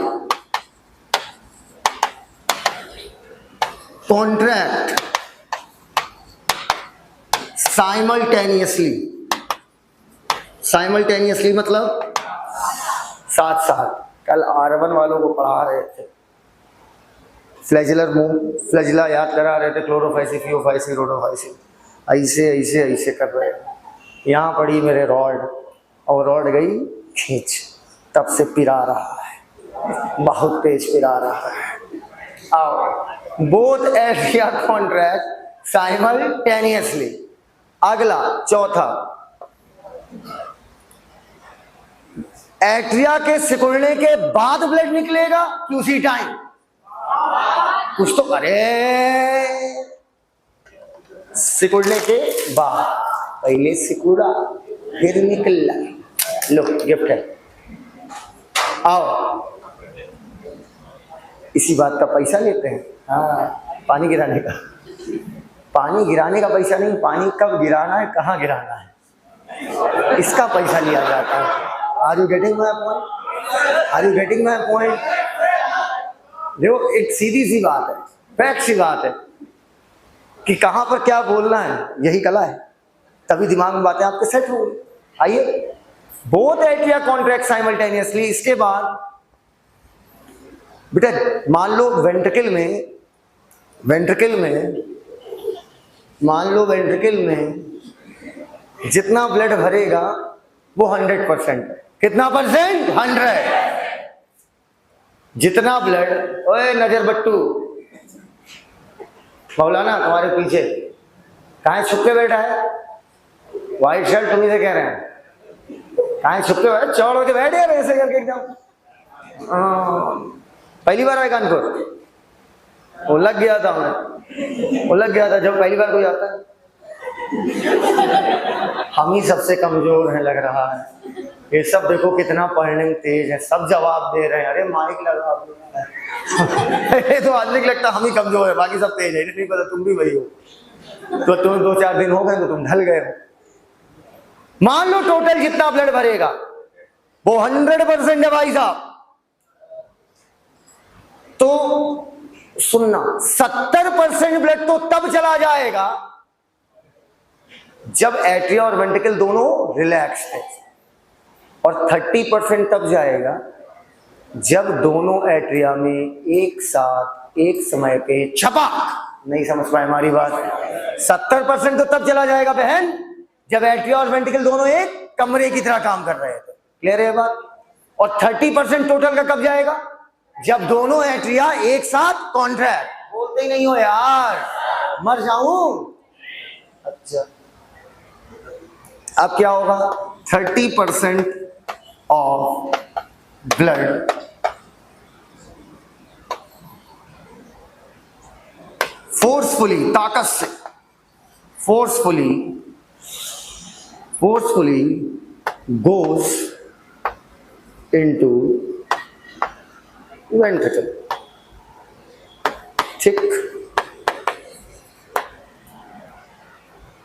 contract simultaneously. Simultaneously मतलब साथ साथ। कल R1 वालों को पढ़ा रहे थे, फ्लैजिलर मूव, फ्लैजिला याद करा रहे थे, क्लोरोफाइसिस, फियोफाइसिस, रोडोफाइसिस, ऐसे ऐसे ऐसे कर रहे हैं। यहाँ पड़ी मेरे रॉड, और रॉड गई खींच, तब से पिरा रहा है, बहुत तेज पिरा रहा है। आओ, बोथ एट्रिया कॉन्ट्रैक्ट साइमल्टेनियसली। अगला, चौथा, एट्रिया के सिकुड़ने के बाद ब्लड निकलेगा कि उसी टाइम? कुछ तो, अरे सिकुड़ने के बाद। पहले सिकुड़ा फिर निकला। लो गिफ्ट है, आओ। इसी बात का पैसा लेते हैं। हाँ, पानी गिराने का। पानी गिराने का पैसा नहीं, पानी कब गिराना है, कहाँ गिराना है, इसका पैसा लिया जाता है। Are you getting my point? Are you getting my point? देखो, एक सीधी सी बात है, फैक्ट सी बात है कि कहां पर क्या बोलना है, यही कला है। तभी दिमाग में बातें आपके सेट हो गई। आइए, बोथ एट्रिया कॉन्ट्रैक्ट साइमल्टेनियसली। इसके बाद बेटा मान लो वेंट्रिकल में जितना ब्लड भरेगा वो 100%। कितना परसेंट? 100। जितना ब्लड, ओए नजर बट्टू, मौलाना तुम्हारे पीछे कहाँ छुप के बैठा है? व्हाइट शर्ट तुम्ही से कह रहे हैं, कहाँ छुप के बैठे? चौड़ होके बैठे यार ऐसे करके एकदम। पहली बार आए कानपुर? वो लग गया था, मैं वो लग गया था जब पहली बार कोई आता है। हम ही सबसे कमजोर हैं लग रहा है। ये सब देखो कितना पढ़ने में तेज है, सब जवाब दे रहे हैं। अरे माइक लगा तो आज नहीं लगता हम ही कमजोर है, बाकी सब तेज है। नहीं पता तुम भी वही हो, तो तुम 2-4 दिन हो गए तो तुम ढल गए हो। मान लो टोटल जितना ब्लड भरेगा वो 100% है भाई साहब। तो सुनना, 70% ब्लड तो तब चला जाएगा जब एट्रिया और वेंट्रिकल दोनों रिलैक्स है, और 30% तब जाएगा जब दोनों एट्रिया में एक साथ एक समय पे छपाक। नहीं समझ पाए हमारी बात? 70% तो तब चला जाएगा बहन जब एट्रिया और वेंट्रिकल दोनों एक कमरे की तरह काम कर रहे थे। क्लियर है बात? और 30% टोटल का कब जाएगा? जब दोनों एट्रिया एक साथ कॉन्ट्रैक्ट। बोलते ही नहीं हो यार, मर जाऊं। अच्छा, अब क्या होगा? 30% ऑफ ब्लड फोर्सफुली, ताकत से, फोर्सफुली goes into ventricle। ठीक।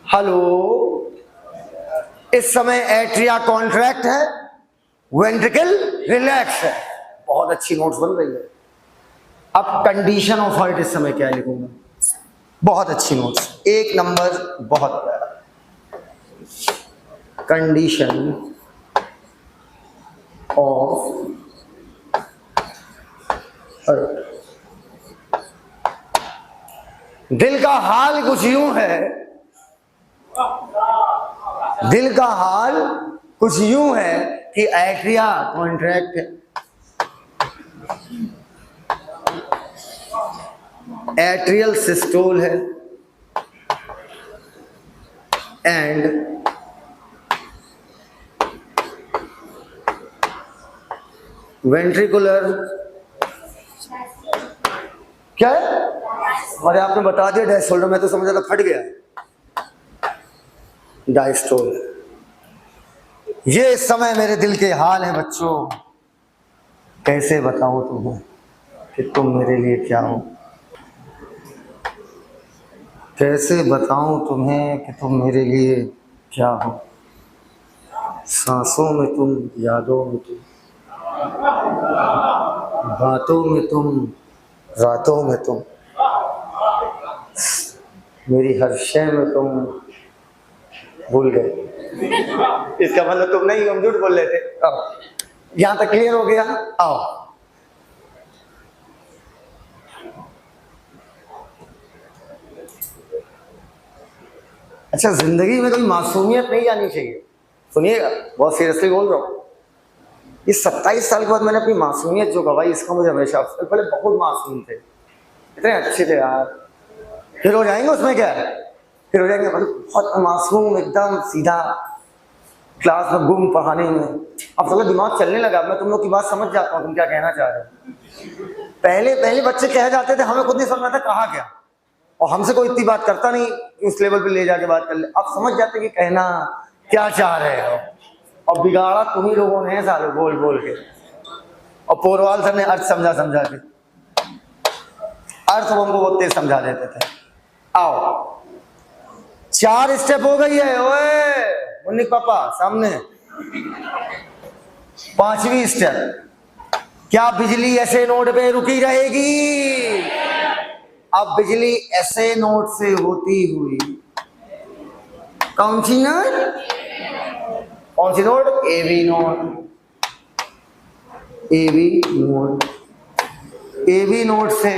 हेलो, इस समय एट्रिया कॉन्ट्रैक्ट है, वेंट्रिकल रिलैक्स है। बहुत अच्छी नोट्स बन रही है। अब कंडीशन ऑफ हार्ट इस समय क्या लिखूंगा? बहुत अच्छी नोट्स, एक नंबर, बहुत प्यारा। Condition of heart. दिल का हाल कुछ यूं है, दिल का हाल कुछ यूं है कि एट्रिया कॉन्ट्रैक्ट है, एट्रियल सिस्टोल है एंड वेंट्रिकुलर क्या है? अरे आपने बता दिया डायस्टोल, मैं तो समझा था फट गया। डायस्टोल। ये इस समय मेरे दिल के हाल है बच्चों, कैसे बताऊं तुम्हें कि तुम मेरे लिए क्या हो, कैसे बताऊं तुम्हें कि तुम मेरे लिए क्या हो। सांसों में तुम, यादों में तुम, बातों में तुम, रातों में तुम, मेरी हर शय में तुम। भूल गए इसका मतलब तुम नहीं, हम झूठ बोल रहे थे। यहां तक क्लियर हो गया? आओ, अच्छा, जिंदगी में कोई मासूमियत नहीं जानी चाहिए। सुनिएगा, बहुत सीरियसली बोल रहा हूँ। इस 27 साल के बाद मैंने अपनी मासूमियत जो गवाई, इसका मुझे हमेशा, पहले बहुत मासूम थे, इतने अच्छे थे यार, फिर हो जाएंगे, उसमें क्या है, फिर हो जाएंगे बहुत मासूम, एकदम सीधा, क्लास में गुम पढ़ाने में। अब थोड़ा दिमाग चलने लगा, मैं तुम लोग की बात समझ जाता हूँ तुम क्या कहना चाह रहे हो। पहले बच्चे कह जाते थे, हमें खुद नहीं समझ में आता कहा क्या, और हमसे कोई इतनी बात करता नहीं, उस लेवल पे ले जाके बात कर ले। अब समझ जाते कि कहना क्या चाह रहे हो, और बिगाड़ा तुम्ही लोगों ने सारे बोल बोल के, और पोरवाल सर ने अर्थ समझा के, अर्थ हमको बहुत तेज समझा देते थे। आओ, 4 स्टेप हो गई है, ओए मुन्नी पापा सामने। 5वीं स्टेप, क्या बिजली ऐसे नोड पे रुकी रहेगी? अब बिजली ऐसे नोड से होती हुई, कौन सी नोड? कौन सी node? AV node. AV node, AV node से,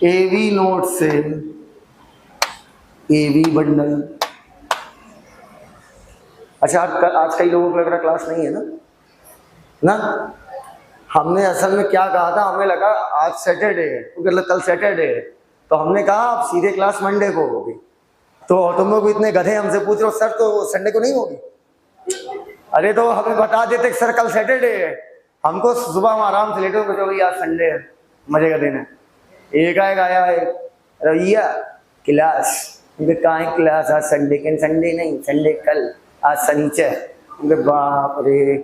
एवी नोड से एवी बंडल। अच्छा, आज कई लोगों को लग रहा क्लास नहीं है ना? हमने असल में क्या कहा था, हमें लगा आज सैटरडे है, क्योंकि कल सैटरडे है, तो हमने कहा आप सीधे क्लास मंडे को होगी। तो तुम लोग इतने गधे हमसे पूछ रहे हो सर तो संडे को नहीं होगी। अरे तो हमें बता देते सर कल सैटरडे है, हमको सुबह हम आराम से लेटे हो, भैया आज संडे है, मजे का दिन है। एक आया है रवैया क्लास, कहाँ है क्लास आज संडे के? संडे नहीं, संडे कल, आज शनिचर। बाप रे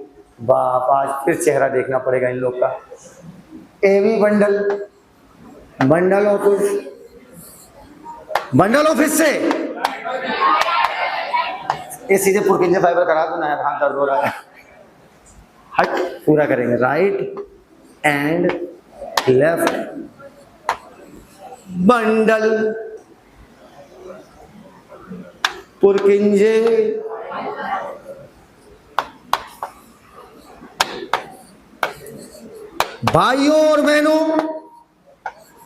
बाप, आज फिर चेहरा देखना पड़ेगा इन लोग का। AV bundle, bundle of His, bundle of His से ये सीधे पुरकिंजे फाइबर करा दो ना, हाथ दर्द हो रहा है। हट, पूरा करेंगे। राइट एंड लेफ्ट बंडल, पुरकिंजे, भाइयों और बहनों,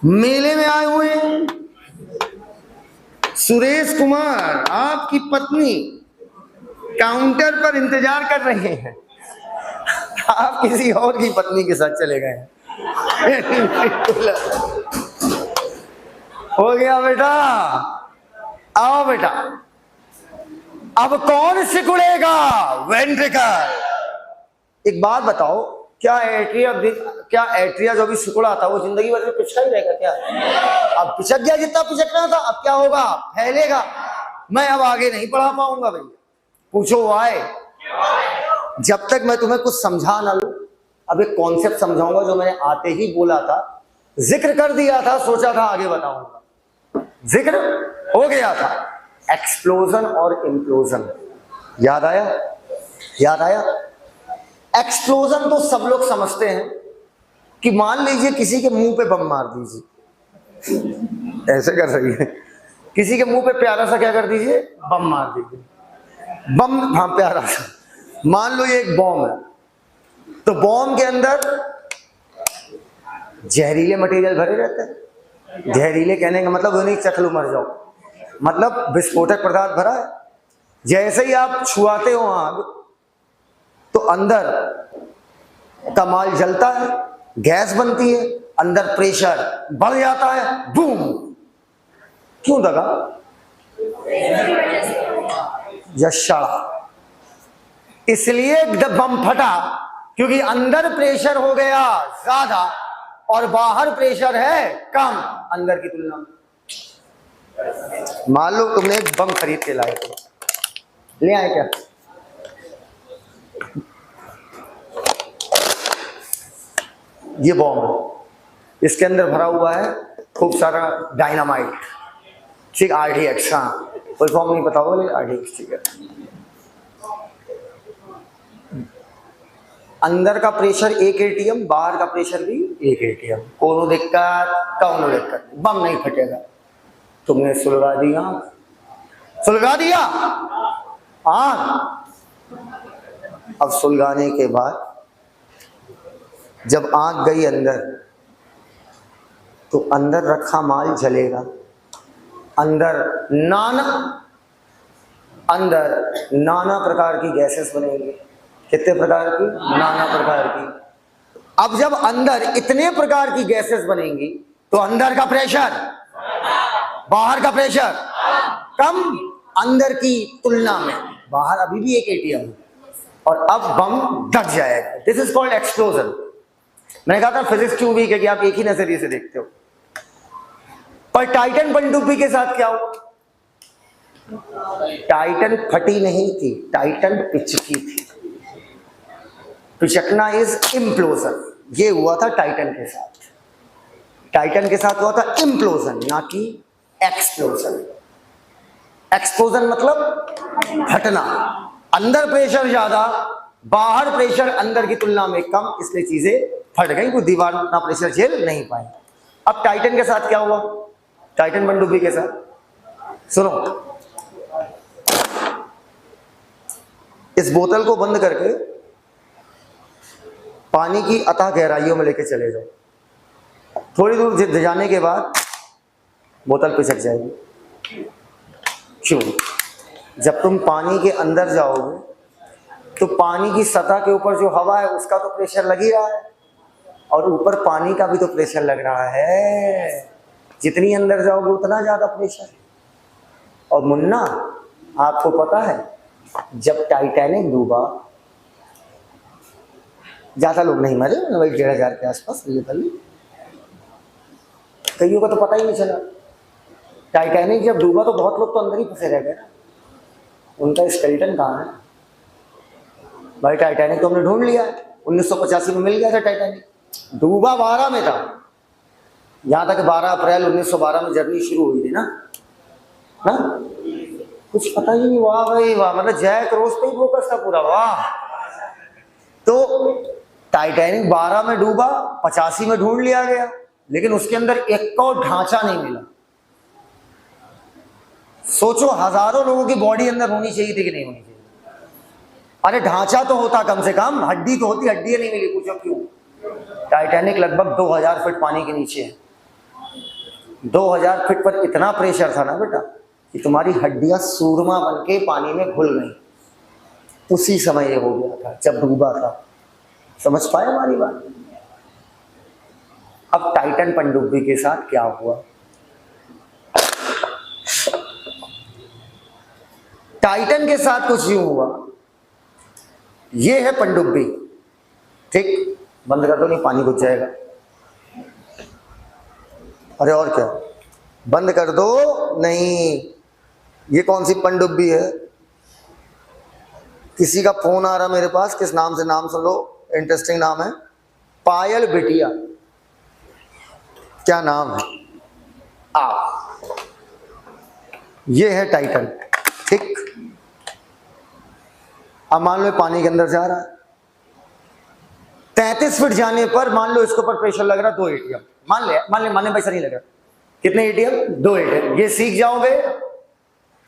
मेले में आए हुए सुरेश कुमार, आपकी पत्नी काउंटर पर इंतजार कर रहे हैं, आप किसी और की पत्नी के साथ चले गए हैं। हो गया बेटा, आओ बेटा। अब कौन सिकुड़ेगा? वेंट्रिकल। एक बात बताओ, क्या एट्रिया जो भी सिकुड़ा था वो जिंदगी भर में पिछड़ा ही रहेगा क्या? अब पिछक गया, जितना पिछकना था, अब क्या होगा? फैलेगा। मैं अब आगे नहीं पढ़ा पाऊंगा भैया। पूछो आए, जब तक मैं तुम्हें कुछ समझा ना लूं। अब एक कॉन्सेप्ट समझाऊंगा जो मैंने आते ही बोला था जिक्र कर दिया था, सोचा था आगे बताऊंगा, जिक्र हो गया था। एक्सप्लोजन और इम्प्लोजन याद आया? याद आया? एक्सप्लोजन तो सब लोग समझते हैं कि मान लीजिए किसी के मुंह पे बम मार दीजिए, ऐसे कर रही है, किसी के मुंह पे प्यारा सा क्या कर दीजिए, बम मार दीजिए। बम, हाँ प्यारा सा, मान लो ये एक बॉम्ब है, तो बॉम्ब के अंदर जहरीले मटेरियल भरे रहते हैं। जहरीले कहने का मतलब वो नहीं चख लो मर जाओ, मतलब विस्फोटक पदार्थ भरा है। जैसे ही आप छुआते हो आग तो अंदर का माल जलता है, गैस बनती है, अंदर प्रेशर बढ़ जाता है, बूम। क्यों दगा? यशाला, इसलिए जब बम फटा क्योंकि अंदर प्रेशर हो गया ज्यादा और बाहर प्रेशर है कम अंदर की तुलना में। मान लो तुमने एक बम खरीद के लाए, तो ले आए क्या? ये बॉम्ब है, इसके अंदर भरा हुआ है खूब सारा डायनामाइट, ठीक, RDX। हाँ, कोई फॉर्म नहीं पता होगा लेकिन RDX ठीक है। अंदर का प्रेशर 1 ATM, बाहर का प्रेशर भी 1 ATM। कोनो दिक्कत, कौनो दिक्कत, बम नहीं फटेगा। तुमने सुलगा दिया, सुलगा दिया आग। अब सुलगाने के बाद जब आग गई अंदर तो अंदर रखा माल जलेगा। अंदर नाना प्रकार की गैसेस बनेंगी। कितने प्रकार की? नाना प्रकार की। अब जब अंदर इतने प्रकार की गैसेस बनेंगी तो अंदर का प्रेशर, बाहर का प्रेशर कम अंदर की तुलना में। बाहर अभी भी 1 ATM और अब बम ढक जाएगा। This is called explosion. मैंने कहा था फिजिक्स क्यों वीक है कि आप एक ही नजरिए से देखते हो। पर टाइटन पनडुब्बी के साथ क्या हुआ? टाइटन फटी नहीं थी, टाइटन पिचकी थी। पिचकना इज इम्प्लोजन। ये हुआ था टाइटन के साथ। टाइटन के साथ हुआ था इम्प्लोजन, ना कि एक्सप्लोजन। एक्सप्लोजन मतलब फटना, अंदर प्रेशर ज्यादा, बाहर प्रेशर अंदर की तुलना में कम, इसलिए चीजें फट गई, कोई दीवार ना प्रेशर झेल नहीं पाई। अब टाइटन के साथ क्या हुआ? टाइटन पनडुब्बी के साथ सुनो, इस बोतल को बंद करके पानी की अथाह गहराइयों में लेके चले जाओ। थोड़ी दूर जाने के बाद बोतल पिचक जाएगी। क्यों? जब तुम पानी के अंदर जाओगे तो पानी की सतह के ऊपर जो हवा है उसका तो प्रेशर लग ही रहा है और ऊपर पानी का भी तो प्रेशर लग रहा है। जितनी अंदर जाओगे उतना ज्यादा प्रेशर। और मुन्ना, आपको पता है जब टाइटैनिक डूबा ज्यादा लोग नहीं मरे, वही 1,500 के आसपास, कईयों का तो पता ही नहीं चला। टाइटैनिक जब डूबा तो बहुत लोग तो अंदर ही फंसे रह गए ना, उनका स्केलेटन कहाँ है भाई? टाइटैनिक तो हमने ढूंढ लिया है, 1985 में मिल गया था टाइटैनिक, डूबा 12 में था। यहां तक 12 अप्रैल 1912 में जर्नी शुरू हुई थी ना, कुछ पता ही नहीं। वाह भाई वाह, मतलब जैक रोज पे ही फोकस था पूरा, वाह। तो टाइटैनिक 12 में डूबा, 85 में ढूंढ लिया गया, लेकिन उसके अंदर एक और ढांचा नहीं मिला। सोचो, हजारों लोगों की बॉडी अंदर होनी चाहिए थी कि नहीं होनी चाहिए? अरे ढांचा तो होता, कम से कम हड्डी तो होती, हड्डी नहीं मिली। पूछो क्यों? टाइटैनिक लगभग 2000 फीट पानी के नीचे है। 2000 फीट पर इतना प्रेशर था ना बेटा कि तुम्हारी हड्डियां सूरमा बन के पानी में घुल गई। उसी समय ये हो गया था जब डूबा था। समझ पाए हमारी बात? अब टाइटन पनडुब्बी के साथ क्या हुआ? टाइटन के साथ कुछ यूं हुआ, ये है पनडुब्बी, ठीक, बंद कर दो नहीं पानी घुस जाएगा। अरे और क्या, बंद कर दो नहीं। ये कौन सी पनडुब्बी है? किसी का फोन आ रहा मेरे पास, किस नाम से? नाम सुन लो, इंटरेस्टिंग नाम है, पायल बिटिया। क्या नाम है? आओ, ये है टाइटन, ठीक। अब मान लो पानी के अंदर जा रहा है, 33 फीट जाने पर मान लो इसके ऊपर प्रेशर लग रहा है 2 एटीएम, मान ले पैसा नहीं लग रहा, कितने एटीएम? 2 एटीएम। ये सीख जाओगे,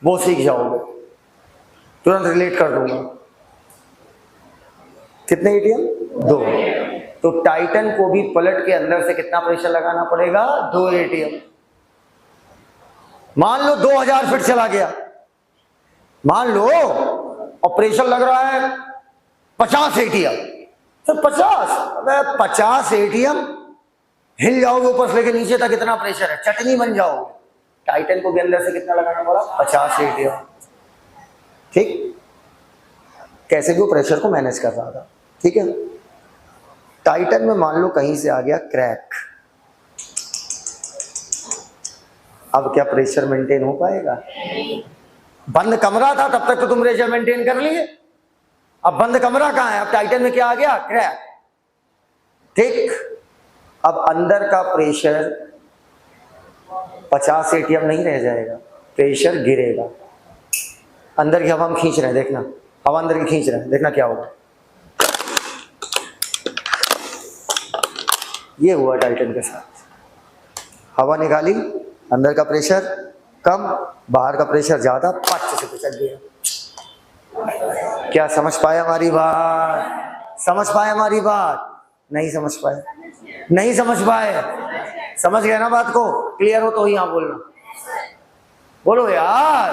वो सीख जाओगे, तुरंत रिलेट कर दूंगा। कितने एटीएम? 2। तो टाइटन को भी पलट के अंदर से कितना प्रेशर लगाना पड़ेगा? 2 एटीएम। मान लो 2000 फीट चला गया, मान लो, और प्रेशर लग रहा है 50 एटीएम, तो 50 एटीएम हिल जाओगे ऊपर से लेके नीचे तक, कितना प्रेशर है, चटनी बन जाओगे। टाइटन को भी अंदर से कितना लगाना पड़ा? 50 एटीएम, ठीक। कैसे भी वो प्रेशर को मैनेज कर रहा था, ठीक है। टाइटन में मान लो कहीं से आ गया क्रैक, अब क्या प्रेशर मेंटेन हो पाएगा? बंद कमरा था तब तक तो तुम प्रेशर मेंटेन कर लिए, अब बंद कमरा कहां है? अब टाइटन में क्या आ गया? क्रैक, ठीक। अब अंदर का प्रेशर 50 एटीएम नहीं रह जाएगा, प्रेशर गिरेगा। अंदर की हवा हम खींच रहे हैं, देखना, हवा अंदर की खींच रहे हैं, देखना क्या होगा। ये हुआ टाइटन के साथ, हवा निकाली, अंदर का प्रेशर कम, बाहर का प्रेशर ज्यादा, पच से पिचक गया। क्या समझ पाए हमारी बात? समझ पाए हमारी बात? नहीं समझ पाए? नहीं समझ पाए? समझ गए ना बात को? क्लियर हो तो ही यहां बोलना, बोलो यार।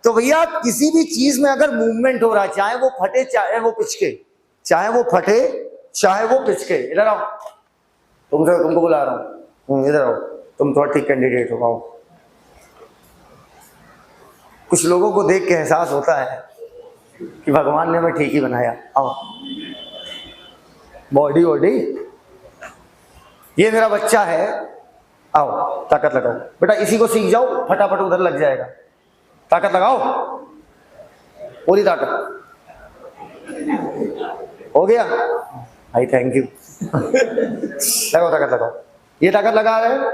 तो भैया किसी भी चीज में अगर मूवमेंट हो रहा है, चाहे वो फटे चाहे वो पिचके, चाहे वो फटे चाहे वो पिचके, इधर आओ, तुमको बुला रहा हूं, इधर आओ, तुम थोड़ा ठीक कैंडिडेट हो, आओ। कुछ लोगों को देख के एहसास होता है कि भगवान ने हमें ठीक ही बनाया। आओ, बॉडी वॉडी, ये मेरा बच्चा है, आओ ताकत लगाओ बेटा, इसी को सीख जाओ, फटाफट उधर लग जाएगा। ताकत लगाओ, पूरी ताकत, हो गया भाई, थैंक यू। लगाओ ताकत, लगाओ, ये ताकत लगा रहे हैं,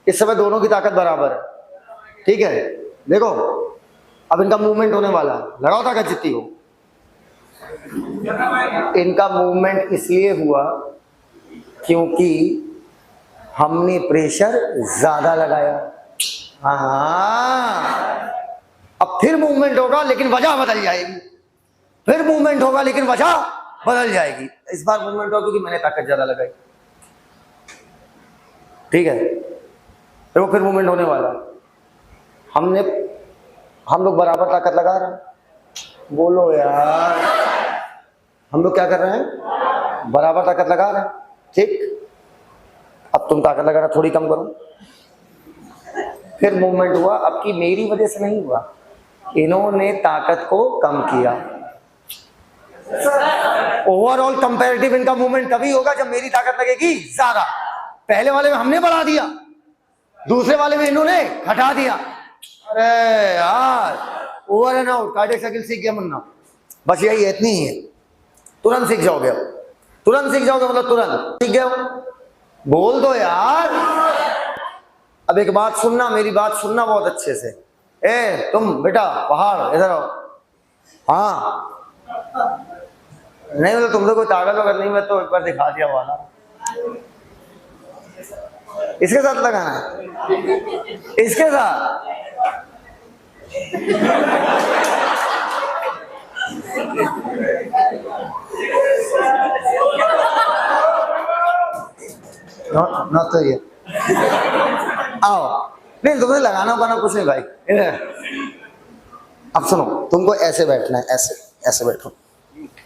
इस समय दोनों की ताकत बराबर है, ठीक है। देखो अब इनका मूवमेंट होने वाला है, लगाओ ताकत जितनी हो। इनका मूवमेंट इसलिए हुआ क्योंकि हमने प्रेशर ज्यादा लगाया। हाँ, अब फिर मूवमेंट होगा लेकिन वजह बदल जाएगी, फिर मूवमेंट होगा लेकिन वजह बदल जाएगी। इस बार मूवमेंट होगा क्योंकि मैंने ताकत ज्यादा लगाई, ठीक है। फिर मूवमेंट होने वाला, हम लोग बराबर ताकत लगा रहे हैं, बोलो यार, हम लोग क्या कर रहे हैं? बराबर ताकत लगा रहे हैं, ठीक। अब तुम ताकत लगा रहे, थोड़ी कम करो, फिर मूवमेंट हुआ। अब की मेरी वजह से नहीं हुआ, इन्होंने ताकत को कम किया। ओवरऑल कंपैरेटिव इनका मूवमेंट तभी होगा जब मेरी ताकत लगेगी ज्यादा। पहले वाले में हमने बढ़ा दिया, दूसरे वाले में इन्होंने घटा दिया। अरे यार, over and out cardiac cycle सीख गया मुन्ना, बस यही है, इतनी ही है, तुरंत सीख जाओगे। अब तुरंत सीख जाओगे मतलब तुरंत सीख गए, बोल दो यार। अब एक बात सुनना, मेरी बात सुनना बहुत अच्छे से। ए तुम बेटा पहाड़, इधर आओ। हाँ, नहीं मतलब तुमसे कोई ताकत वगैरह नहीं, मैं तो एक बार दिखा दिया वाला। इसके साथ लगाना है, इसके साथ। ना तो ये आओ, नहीं तुमने लगाना पाना कुछ नहीं भाई, इधर। अब सुनो, तुमको ऐसे बैठना है, ऐसे ऐसे बैठो।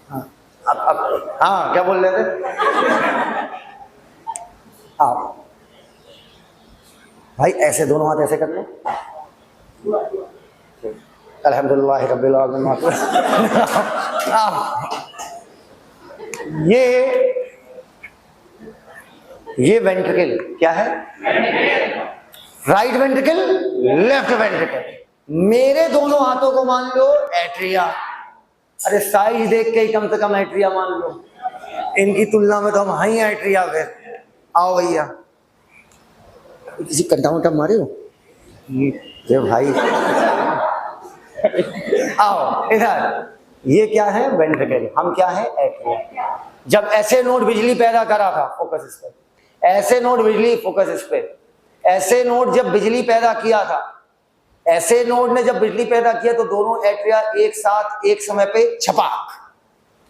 हाँ, अब हाँ, क्या बोल रहे थे? आओ भाई, ऐसे दोनों हाथ ऐसे कर लो। अल्हम्दुलिल्लाह रब्बिल आलमीन। ये वेंट्रिकल क्या है? Right ventricle, left ventricle. मेरे दोनों हाथों को मान लो एट्रिया। अरे साइज देख के ही कम से कम एट्रिया मान लो, इनकी तुलना में तो हम हाई एट्रिया। फिर आओ भैया, किसी कंटा वंटा मारे हो ये भाई? आओ इधर, ये क्या है? वेंट्रिकल। हम क्या है? एट्रिया। जब ऐसे नोड बिजली पैदा करा था, फोकस इस पे, ऐसे नोड बिजली, फोकस इस पे, ऐसे नोड जब बिजली पैदा किया था, ऐसे नोड ने जब बिजली पैदा किया तो दोनों एट्रिया एक साथ एक समय पे छपाक,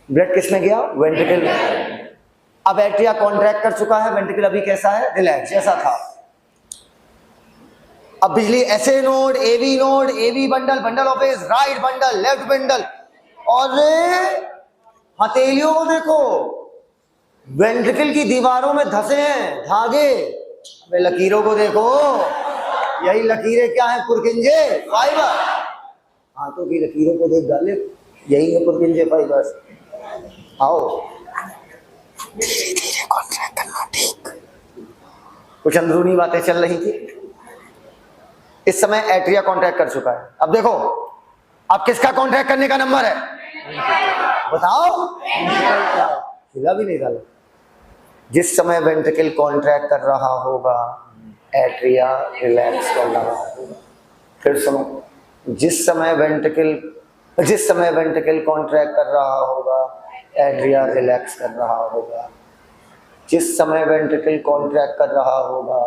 ब्लड किस में गया? वेंट्रिकल में। अब एट्रिया कॉन्ट्रैक्ट कर चुका है, वेंट्रिकल अभी कैसा है? रिलैक्स, जैसा था। अब बिजली ऐसे node, AV bundle, bundle of His, right bundle, left bundle, और हथेलियों को देखो, वेंट्रिकल की दीवारों में धसे हैं धागे। अबे लकीरों को देखो, यही लकीरें क्या है? पुरकिंजे, फाइबर। हाथों की लकीरों को देख डाले, यही है पुरकिंजे, फाइबर। आओ धीरे धीरे कॉन्ट्रैक्ट करना, ठीक। कुछ अंदरूनी बातें चल रही थी। इस समय एट्रिया कॉन्ट्रैक्ट कर चुका है। अब देखो, अब किसका कॉन्ट्रैक्ट करने का नंबर है? बताओ। हिला भी नहीं डाला। जिस समय वेंट्रिकल कॉन्ट्रैक्ट कर रहा होगा, एट्रिया रिलैक्स कर रहा होगा। फिर सुनो, जिस समय वेंट्रिकल कॉन्ट्रैक्ट कर रहा होगा, एट्रिया रिलैक्स कर रहा होगा। जिस समय वेंट्रिकल कॉन्ट्रैक्ट कर रहा होगा,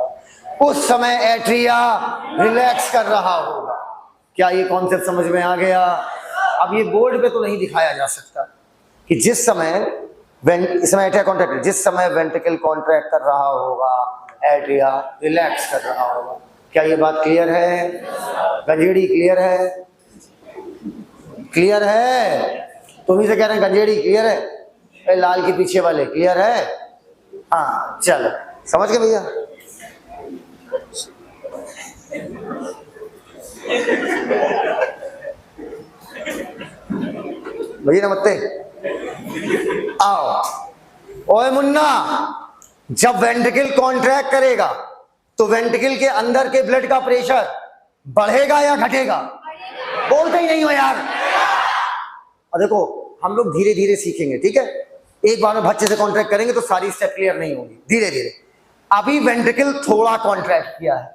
उस समय एट्रिया रिलैक्स कर रहा होगा। क्या ये कॉन्सेप्ट समझ में आ गया? अब ये बोर्ड पे तो नहीं दिखाया जा सकता कि जिस समय एट्रिया कॉन्ट्रैक्ट, जिस समय वेंट्रिकल कॉन्ट्रैक्ट कर रहा होगा, एट्रिया रिलैक्स कर रहा होगा। क्या ये बात क्लियर है? गंजेड़ी क्लियर है? क्लियर है? तुम ही से कह रहे हैं गंजेड़ी क्लियर है? लाल के पीछे वाले क्लियर है? हाँ चलो, समझ गए भैया? भैया नमस्ते। आओ। ओए मुन्ना, जब वेंट्रिकल कॉन्ट्रैक्ट करेगा तो वेंट्रिकल के अंदर के ब्लड का प्रेशर बढ़ेगा या घटेगा? बोलते ही नहीं हो यार। और देखो, हम लोग धीरे धीरे सीखेंगे, ठीक है? एक बार में बच्चे से कॉन्ट्रैक्ट करेंगे तो सारी स्टेप क्लियर नहीं होगी, धीरे धीरे। अभी वेंट्रिकल थोड़ा कॉन्ट्रैक्ट किया है।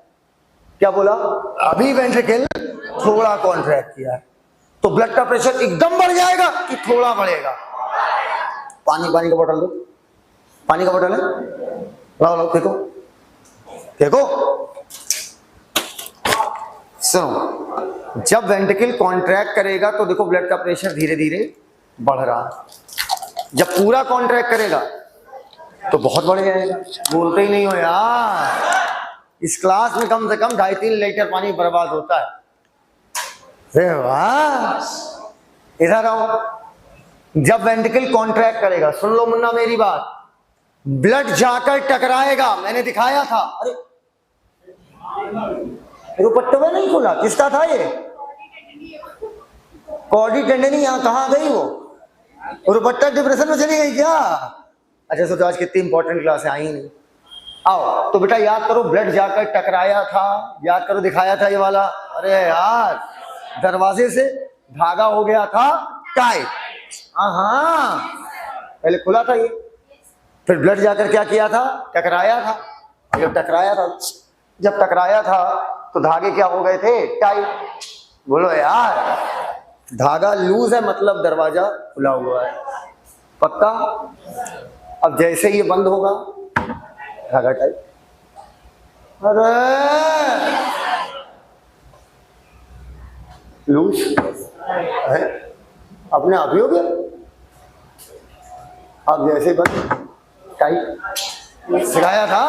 क्या बोला? अभी वेंट्रिकल थोड़ा कॉन्ट्रैक्ट किया है, तो ब्लड का प्रेशर एकदम बढ़ जाएगा कि थोड़ा बढ़ेगा? पानी का बोतल दो, पानी का बोतल है, लाओ देखो देखो। सुनो, जब वेंट्रिकल कॉन्ट्रैक्ट करेगा तो देखो ब्लड का प्रेशर धीरे धीरे बढ़ रहा है। जब पूरा कॉन्ट्रैक्ट करेगा तो बहुत बढ़ जाएगा। बोलते ही नहीं हो यार। इस क्लास में कम से कम 2.5-3 लीटर पानी बर्बाद होता है। अरे वाह, इधर आओ। जब वेंट्रिकल कॉन्ट्रैक्ट करेगा, सुन लो मुन्ना मेरी बात, ब्लड जाकर टकराएगा। मैंने दिखाया था। अरे दुपट्टे में नहीं खुला, किसका था ये? कॉर्डी टेंडनी। यहाँ कहाँ गई वो? दुपट्टा डिप्रेशन में चली गई क्या? अच्छा, सोचो आज कितनी इंपॉर्टेंट क्लास है, आई नहीं। आओ तो बेटा याद करो, ब्लड जाकर टकराया था, याद करो, दिखाया था ये वाला। अरे यार, दरवाजे से धागा हो गया था टाइट। हाँ, पहले खुला था ये, फिर ब्लड जाकर क्या किया था? टकराया था। जब टकराया था तो धागे क्या हो गए थे? टाइट। बोलो यार, धागा लूज है मतलब दरवाजा खुला हुआ है। पक्का? अब जैसे ये बंद होगा, धागा टाइट। अरे लूज है, अपने आप ही हो गया। अब जैसे बंद, टाइट। सिखाया था।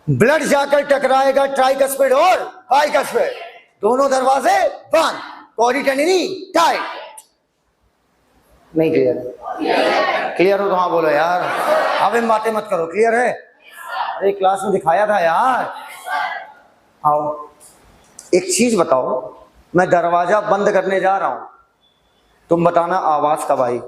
ब्लड जाकर टकराएगा ट्राइकस्पिड और बाइकस्पिड, दोनों दरवाजे बंद, कॉर्डी टेंडनी टाइट। नहीं क्लियर? क्लियर हो तो हाँ बोलो यार। अब इन बातें मत करो, क्लियर है? अरे क्लास में दिखाया था यार। आओ, एक चीज बताओ, मैं दरवाजा बंद करने जा रहा हूं, तुम बताना आवाज कब आई?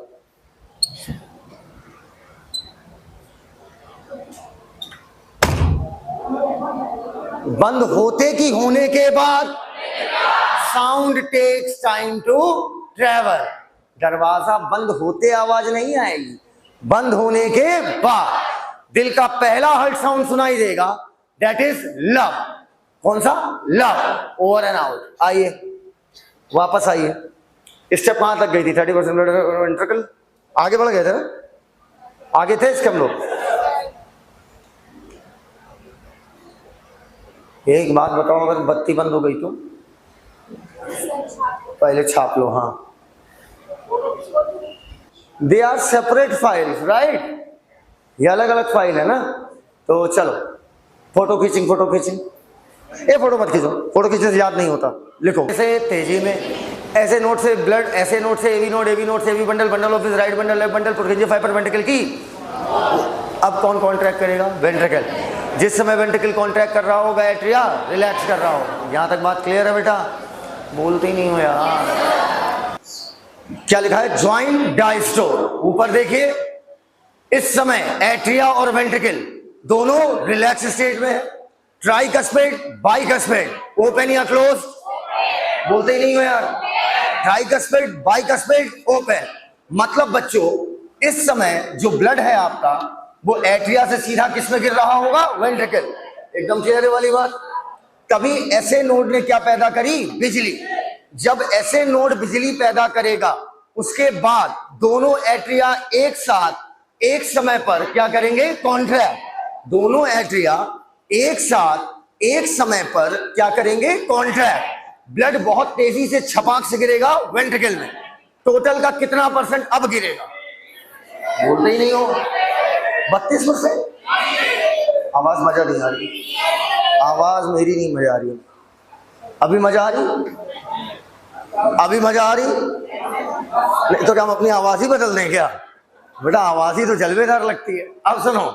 बंद होते कि होने के बाद? Sound takes time to travel. दरवाजा बंद होते आवाज नहीं आएगी, बंद होने के बाद। दिल का पहला हर्ट साउंड सुनाई देगा, दैट इज लव। कौन सा? लव। Over and out. आइए वापस आइए, स्टेप कहां तक गई थी? 30% ब्लड वेंट्रिकल। आगे बढ़ गए थे ना? आगे थे इसके हम लोग। एक बात बताओ, अगर बत्ती बंद हो गई तो पहले छाप लो। हाँ, they are separate files, right? ये अलग अलग फाइल है ना। तो चलो फोटो खींचिंग, फोटो खींचिंग। ए फोटो मत खींचो, फोटो खींचने से याद नहीं होता। लिखो ऐसे तेजी में, ऐसे नोट से ब्लड, ऐसे नोट से एवी नोट से AV bundle, bundle of right bundle, left bundle, Purkinje fibre ventricle की। अब कौन कॉन्ट्रैक्ट करेगा? वेंट्रिकल। जिस समय वेंट्रिकल कॉन्ट्रैक्ट कर रहा होगा, एट्रिया रिलैक्स कर रहा हो। यहां तक बात क्लियर है बेटा? बोलते ही नहीं हो यार। क्या लिखा है? Joint diastole. ऊपर देखिए, इस समय एट्रिया और वेंट्रिकल दोनों रिलैक्स स्टेट में है। ट्राइकस्पिड, बाइकस्पिड, ओपन या क्लोज? बोलते ही नहीं हो यार। Tricuspid, bicuspid, open. मतलब बच्चों, इस समय जो ब्लड है आपका, वो एट्रिया से सीधा किस में गिर रहा होगा? वेंट्रिकल। एकदम क्लियर है वाली बात। तभी ऐसे नोड ने क्या पैदा करी? बिजली। जब ऐसे नोड बिजली पैदा करेगा, उसके बाद दोनों एट्रिया एक साथ एक समय पर क्या करेंगे? कॉन्ट्रैक्ट। दोनों एट्रिया एक साथ एक समय पर क्या करेंगे? कॉन्ट्रैक्ट। ब्लड बहुत तेजी से छपाक से गिरेगा वेंट्रिकल में। टोटल का कितना % अब गिरेगा? बोलते ही नहीं हो। 32%। आवाज मजा नहीं आ रही, आवाज मेरी नहीं मजा आ रही। अभी मजा आ रही? अभी मजा आ रही? नहीं तो क्या हम अपनी आवाज ही बदल दें क्या? बेटा आवाज ही तो जलवेदार लगती है। अब सुनो,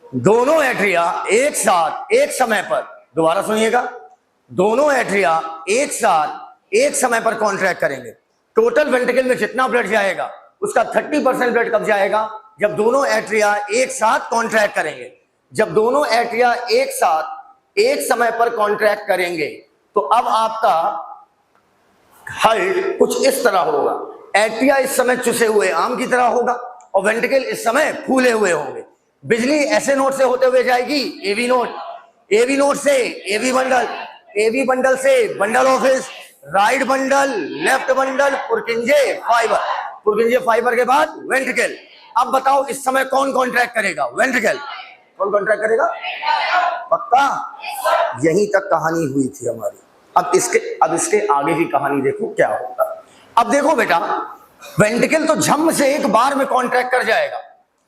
दोनों एट्रिया एक साथ एक समय पर, दोबारा सुनिएगा, दोनों एट्रिया एक साथ एक समय पर कॉन्ट्रैक्ट करेंगे। टोटल वेंट्रिकल में जितना ब्लड जाएगा, उसका 30% ब्लड कब जाएगा? जब दोनों एट्रिया एक साथ कॉन्ट्रैक्ट करेंगे। जब दोनों एट्रिया एक साथ एक समय पर कॉन्ट्रैक्ट करेंगे, तो अब आपका हार्ट कुछ इस तरह होगा। एट्रिया इस समय चुसे हुए आम की तरह होगा और वेंट्रिकल इस समय फूले हुए होंगे। बिजली ऐसे नोड से होते हुए जाएगी, एवी नोड, एवी नोड से एवी बंडल, एवी बंडल से bundle of His, right bundle, left bundle, Purkinje fibre, पुरकिंजे fibre के बाद वेंट्रिकल। अब बताओ इस समय कौन कॉन्ट्रैक्ट करेगा? वेंट्रिकल। कौन कॉन्ट्रैक्ट करेगा? पक्का? यहीं तक कहानी हुई थी हमारी। अब इसके आगे की कहानी देखो क्या होगा। अब देखो बेटा, वेंट्रिकल तो झम से एक बार में कॉन्ट्रैक्ट कर जाएगा।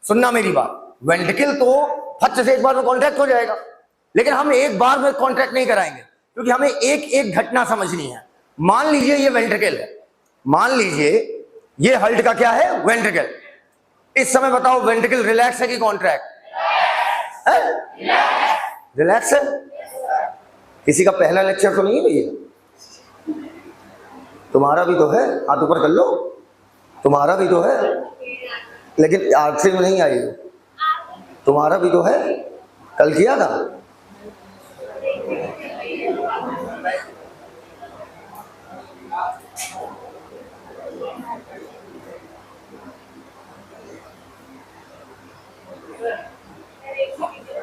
सुनना मेरी बात, वेंट्रिकल तो फट से एक बार में कॉन्ट्रैक्ट हो जाएगा, लेकिन हम एक बार में कॉन्ट्रैक्ट नहीं कराएंगे, क्योंकि हमें एक एक घटना समझनी है। मान लीजिए ये वेंट्रिकल है, मान लीजिए ये हल्ट का क्या है? वेंट्रिकल। इस समय बताओ वेंट्रिकल रिलैक्स है कि कॉन्ट्रैक्ट है? रिलैक्स है। किसी का पहला लेक्चर तो नहीं है भैया? तुम्हारा भी तो है, हाथ ऊपर कर लो। तुम्हारा भी तो है, लेकिन आखिरी में नहीं आई। तुम्हारा भी तो है, कल किया था।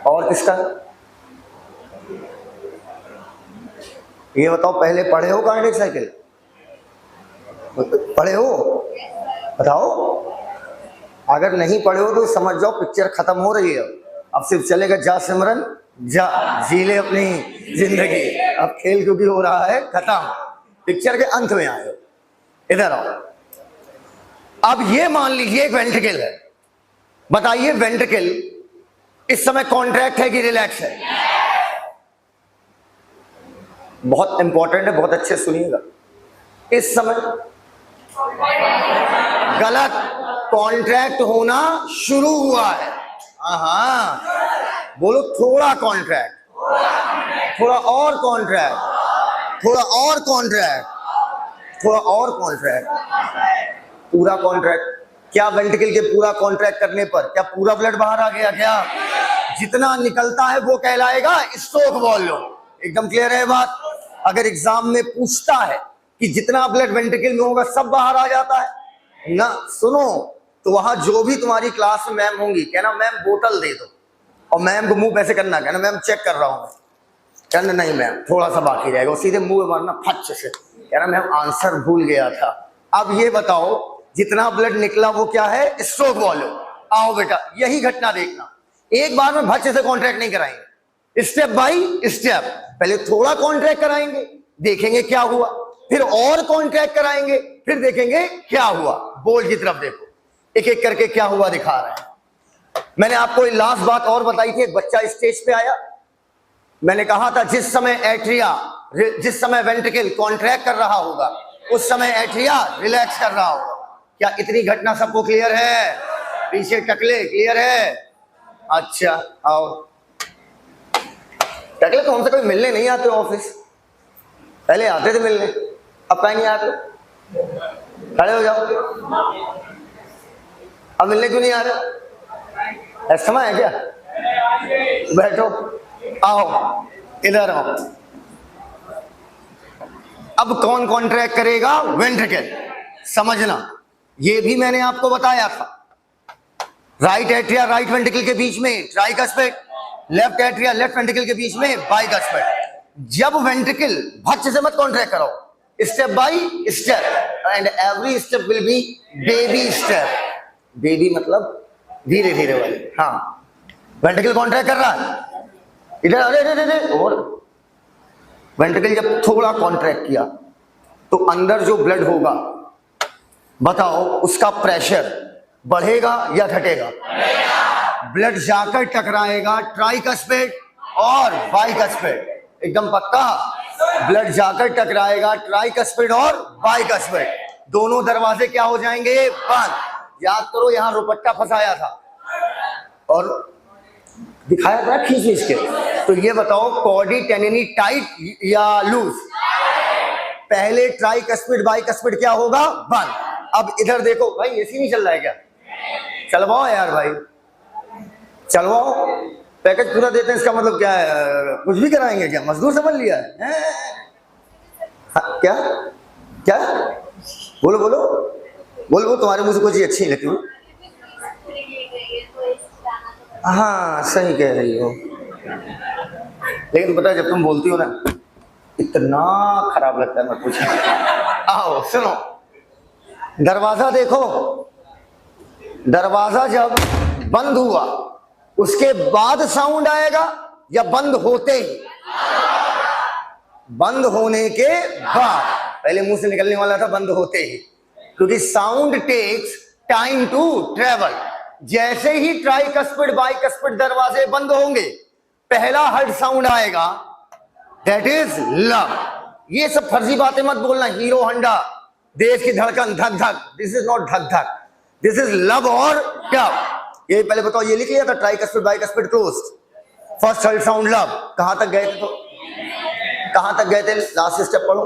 और किसका? ये बताओ, पहले पढ़े हो कार्डियक साइकिल? पढ़े हो? बताओ। अगर नहीं पढ़े हो तो समझ जाओ पिक्चर खत्म हो रही है। अब सिर्फ चलेगा जा सिमरन जा, जी ले अपनी जिंदगी। अब खेल क्योंकि हो रहा है खत्म, पिक्चर के अंत में आए हो। इधर आओ। अब ये मान लीजिए एक वेंट्रिकल है। बताइए वेंट्रिकल इस समय कॉन्ट्रैक्ट है कि रिलैक्स है? बहुत इंपॉर्टेंट है, बहुत अच्छे सुनिएगा। इस समय गलत, कॉन्ट्रैक्ट होना शुरू हुआ है। हाँ बोलो, थोड़ा कॉन्ट्रैक्ट, थोड़ा और कॉन्ट्रैक्ट, थोड़ा और कॉन्ट्रैक्ट, थोड़ा और कॉन्ट्रैक्ट, पूरा कॉन्ट्रैक्ट। क्या वेंट्रिकल के पूरा कॉन्ट्रैक्ट करने पर क्या पूरा ब्लड बाहर आ गया? क्या जितना निकलता है वो कहलाएगा स्ट्रोक वॉल्यूम। एकदम क्लियर है बात? अगर एग्जाम में पूछता है कि जितना ब्लड वेंट्रिकल में होगा सब बाहर आ जाता है ना, सुनो, तो वहां जो भी तुम्हारी क्लास में मैम होंगी, कहना मैम बोतल दे दो, और मैम को मुंह पैसे करना, कहना मैम चेक कर रहा हूँ, कहना नहीं मैम थोड़ा सा बाकी रहेगा, और सीधे मुंह में मारना फच से, कहना मैम आंसर भूल गया था। अब ये बताओ जितना ब्लड निकला वो क्या है, स्ट्रोक वॉल्यूम। आओ बेटा यही घटना देखना, एक बार में भच्चे से कॉन्ट्रैक्ट नहीं कराएंगे, स्टेप बाय स्टेप। पहले थोड़ा कॉन्ट्रैक्ट कराएंगे, देखेंगे क्या हुआ, फिर और कॉन्ट्रैक्ट कराएंगे, फिर देखेंगे क्या हुआ। बोर्ड की तरफ देखो, एक एक करके क्या हुआ दिखा रहे हैं। मैंने आपको लास्ट बात और बताई थी, एक बच्चा स्टेज पे आया, मैंने कहा था जिस समय एट्रिया, जिस समय वेंट्रिकल कॉन्ट्रैक्ट कर रहा होगा उस समय एट्रिया रिलैक्स कर रहा होगा। क्या इतनी घटना सबको क्लियर है? पीछे टकले क्लियर है? अच्छा आओ, टकले तो हमसे कोई मिलने नहीं आते ऑफिस, पहले आते थे मिलने, अब कहीं नहीं आते, खड़े हो जाओ, अब मिलने क्यों नहीं आ रहे? ऐसा है क्या? बैठो, आओ इधर आओ। अब कौन कॉन्ट्रैक्ट करेगा? वेंट्रिकल। समझना, ये भी मैंने आपको बताया था, राइट एट्रिया राइट वेंट्रिकल के बीच में tricuspid, left atria left ventricle के बीच में बाइकस्पिड। जब वेंट्रिकल भच्च से मत कॉन्ट्रैक्ट करो, step by step, and every step will be baby step. Baby मतलब धीरे धीरे वाले। हाँ, वेंट्रिकल कॉन्ट्रैक्ट कर रहा है इधर, अरे अरे अरे, और वेंट्रिकल जब थोड़ा कॉन्ट्रैक्ट किया तो अंदर जो ब्लड होगा बताओ उसका प्रेशर बढ़ेगा या घटेगा? ब्लड जाकर टकराएगा ट्राइकस्पिड और बाइकस्पिड, एकदम पक्का। ब्लड जाकर टकराएगा ट्राइकस्पिड और बाइकस्पिड, दोनों दरवाजे क्या हो जाएंगे? बंद। याद करो यहां रुपट्टा फंसाया था और दिखाया था खींच के। तो ये बताओ कॉर्डी टेनिनी टाइट या लूज? पहले ट्राइकस्पिड बाइकस्पिड क्या होगा? बंद। अब इधर देखो भाई, एसी नहीं चल रहा है क्या? चलवाओ यार भाई, चलवाओ, पैकेज पूरा देते हैं, इसका मतलब क्या है? कुछ भी कराएंगे क्या? मजदूर समझ लिया है? हाँ, क्या क्या बोलो बोलो बोलो बोलो, तुम्हारे मुझे कोई चीज अच्छी लगती है? हाँ सही कह रही हो, लेकिन पता है जब तुम बोलती हो ना इतना खराब लगता है, मत पूछो। आओ सुनो, दरवाजा देखो, दरवाजा जब बंद हुआ उसके बाद साउंड आएगा या बंद होते ही? बंद होने के बाद। पहले मुंह से निकलने वाला था बंद होते ही, क्योंकि sound takes time to travel. जैसे ही ट्राइकस्पिड बाइकस्पिड दरवाजे बंद होंगे पहला हर्ट साउंड आएगा, दैट इज लव। ये सब फर्जी बातें मत बोलना, हीरो होंडा, देश की धड़कन, धक धक, दिस इज नॉट धक धक, दिस इज लव और डव। ये पहले बताओ, ये लिख लिया था tricuspid bicuspid closed, first heart sound love. कहां तक गए थे? तो कहां तक गए थे? लास्ट स्टेप पढ़ो।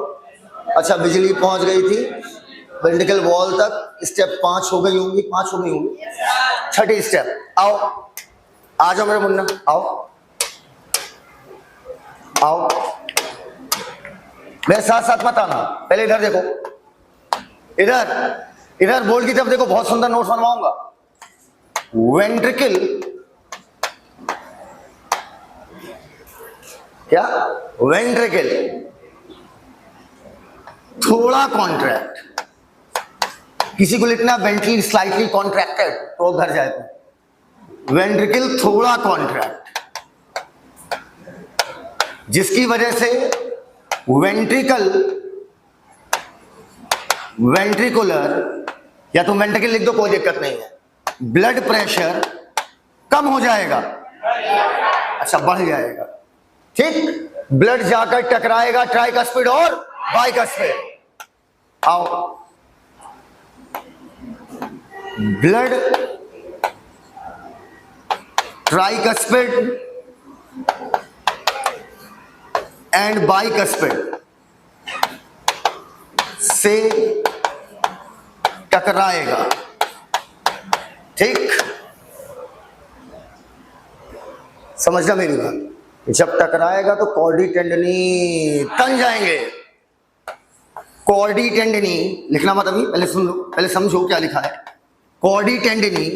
अच्छा, बिजली पहुंच गई थी वेंट्रिकल वॉल तक, स्टेप 5 हो गई होंगी, 5 हो गई होंगी। छठी स्टेप, आओ आ जाओ मेरे मुन्ना, आओ आओ, मेरे साथ साथ मत आना, पहले इधर देखो, इधर इधर बोर्ड की तरफ देखो, बहुत सुंदर नोट्स बनवाऊंगा। वेंट्रिकल क्या? वेंट्रिकल थोड़ा कॉन्ट्रैक्ट, किसी को लिखना वेंट्रिकल स्लाइटली कॉन्ट्रैक्टेड तो घर जाए तो वेंट्रिकल थोड़ा कॉन्ट्रैक्ट, जिसकी वजह से वेंट्रिकल वेंट्रिकुलर, या तो वेंट्रिकल लिख दो कोई दिक्कत नहीं है, ब्लड प्रेशर कम हो जाएगा, अच्छा बढ़ जाएगा, ठीक। ब्लड जाकर टकराएगा ट्राइकस्पिड और बाइकस्पिड। आओ, ब्लड ट्राइकस्पिड एंड बाइकस्पिड से टकराएगा, ठीक। समझना मेरी बात? जब टकराएगा तो कॉर्डी टेंडनी तन जाएंगे। कॉर्डी टेंडनी लिखना मत अभी, पहले सुन लो, पहले समझो क्या लिखा है। कॉर्डी टेंडनी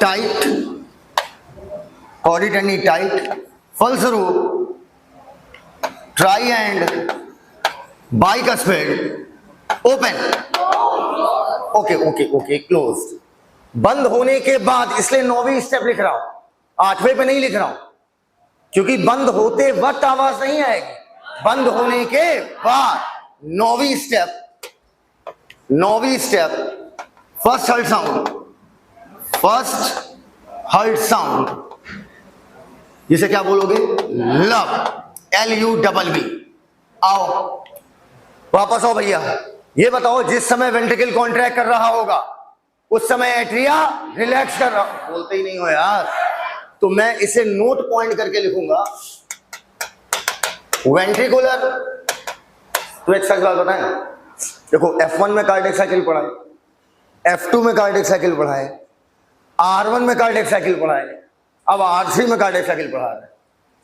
टाइट कॉर्डिटनी टाइट, फलस्वरूप try and bicuspid open. Okay okay okay close. बंद होने के बाद, इसलिए 9वीं स्टेप लिख रहा हूं, 8वें पे नहीं लिख रहा हूं, क्योंकि बंद होते वक्त आवाज नहीं आएगी, बंद होने के बाद 9वीं स्टेप फर्स्ट हर्ट साउंड, जिसे क्या बोलोगे? लब, LUBB। आओ वापस आओ भैया। ये बताओ, जिस समय वेंट्रिकल कॉन्ट्रैक्ट कर रहा होगा उस समय एट्रिया रिलैक्स कर रहा, बोलते ही नहीं हो यार, तो मैं इसे नोट पॉइंट करके लिखूंगा। वेंट्रिकुलर, तो एक सच बात बताएं, देखो F1 में कार्डियक साइकिल पढ़ा है, F2 में कार्डियक साइकिल पढ़ा है, R1 में कार्डियक साइकिल पढ़ा है, अब R3 में कार्डियक साइकिल पढ़ा है।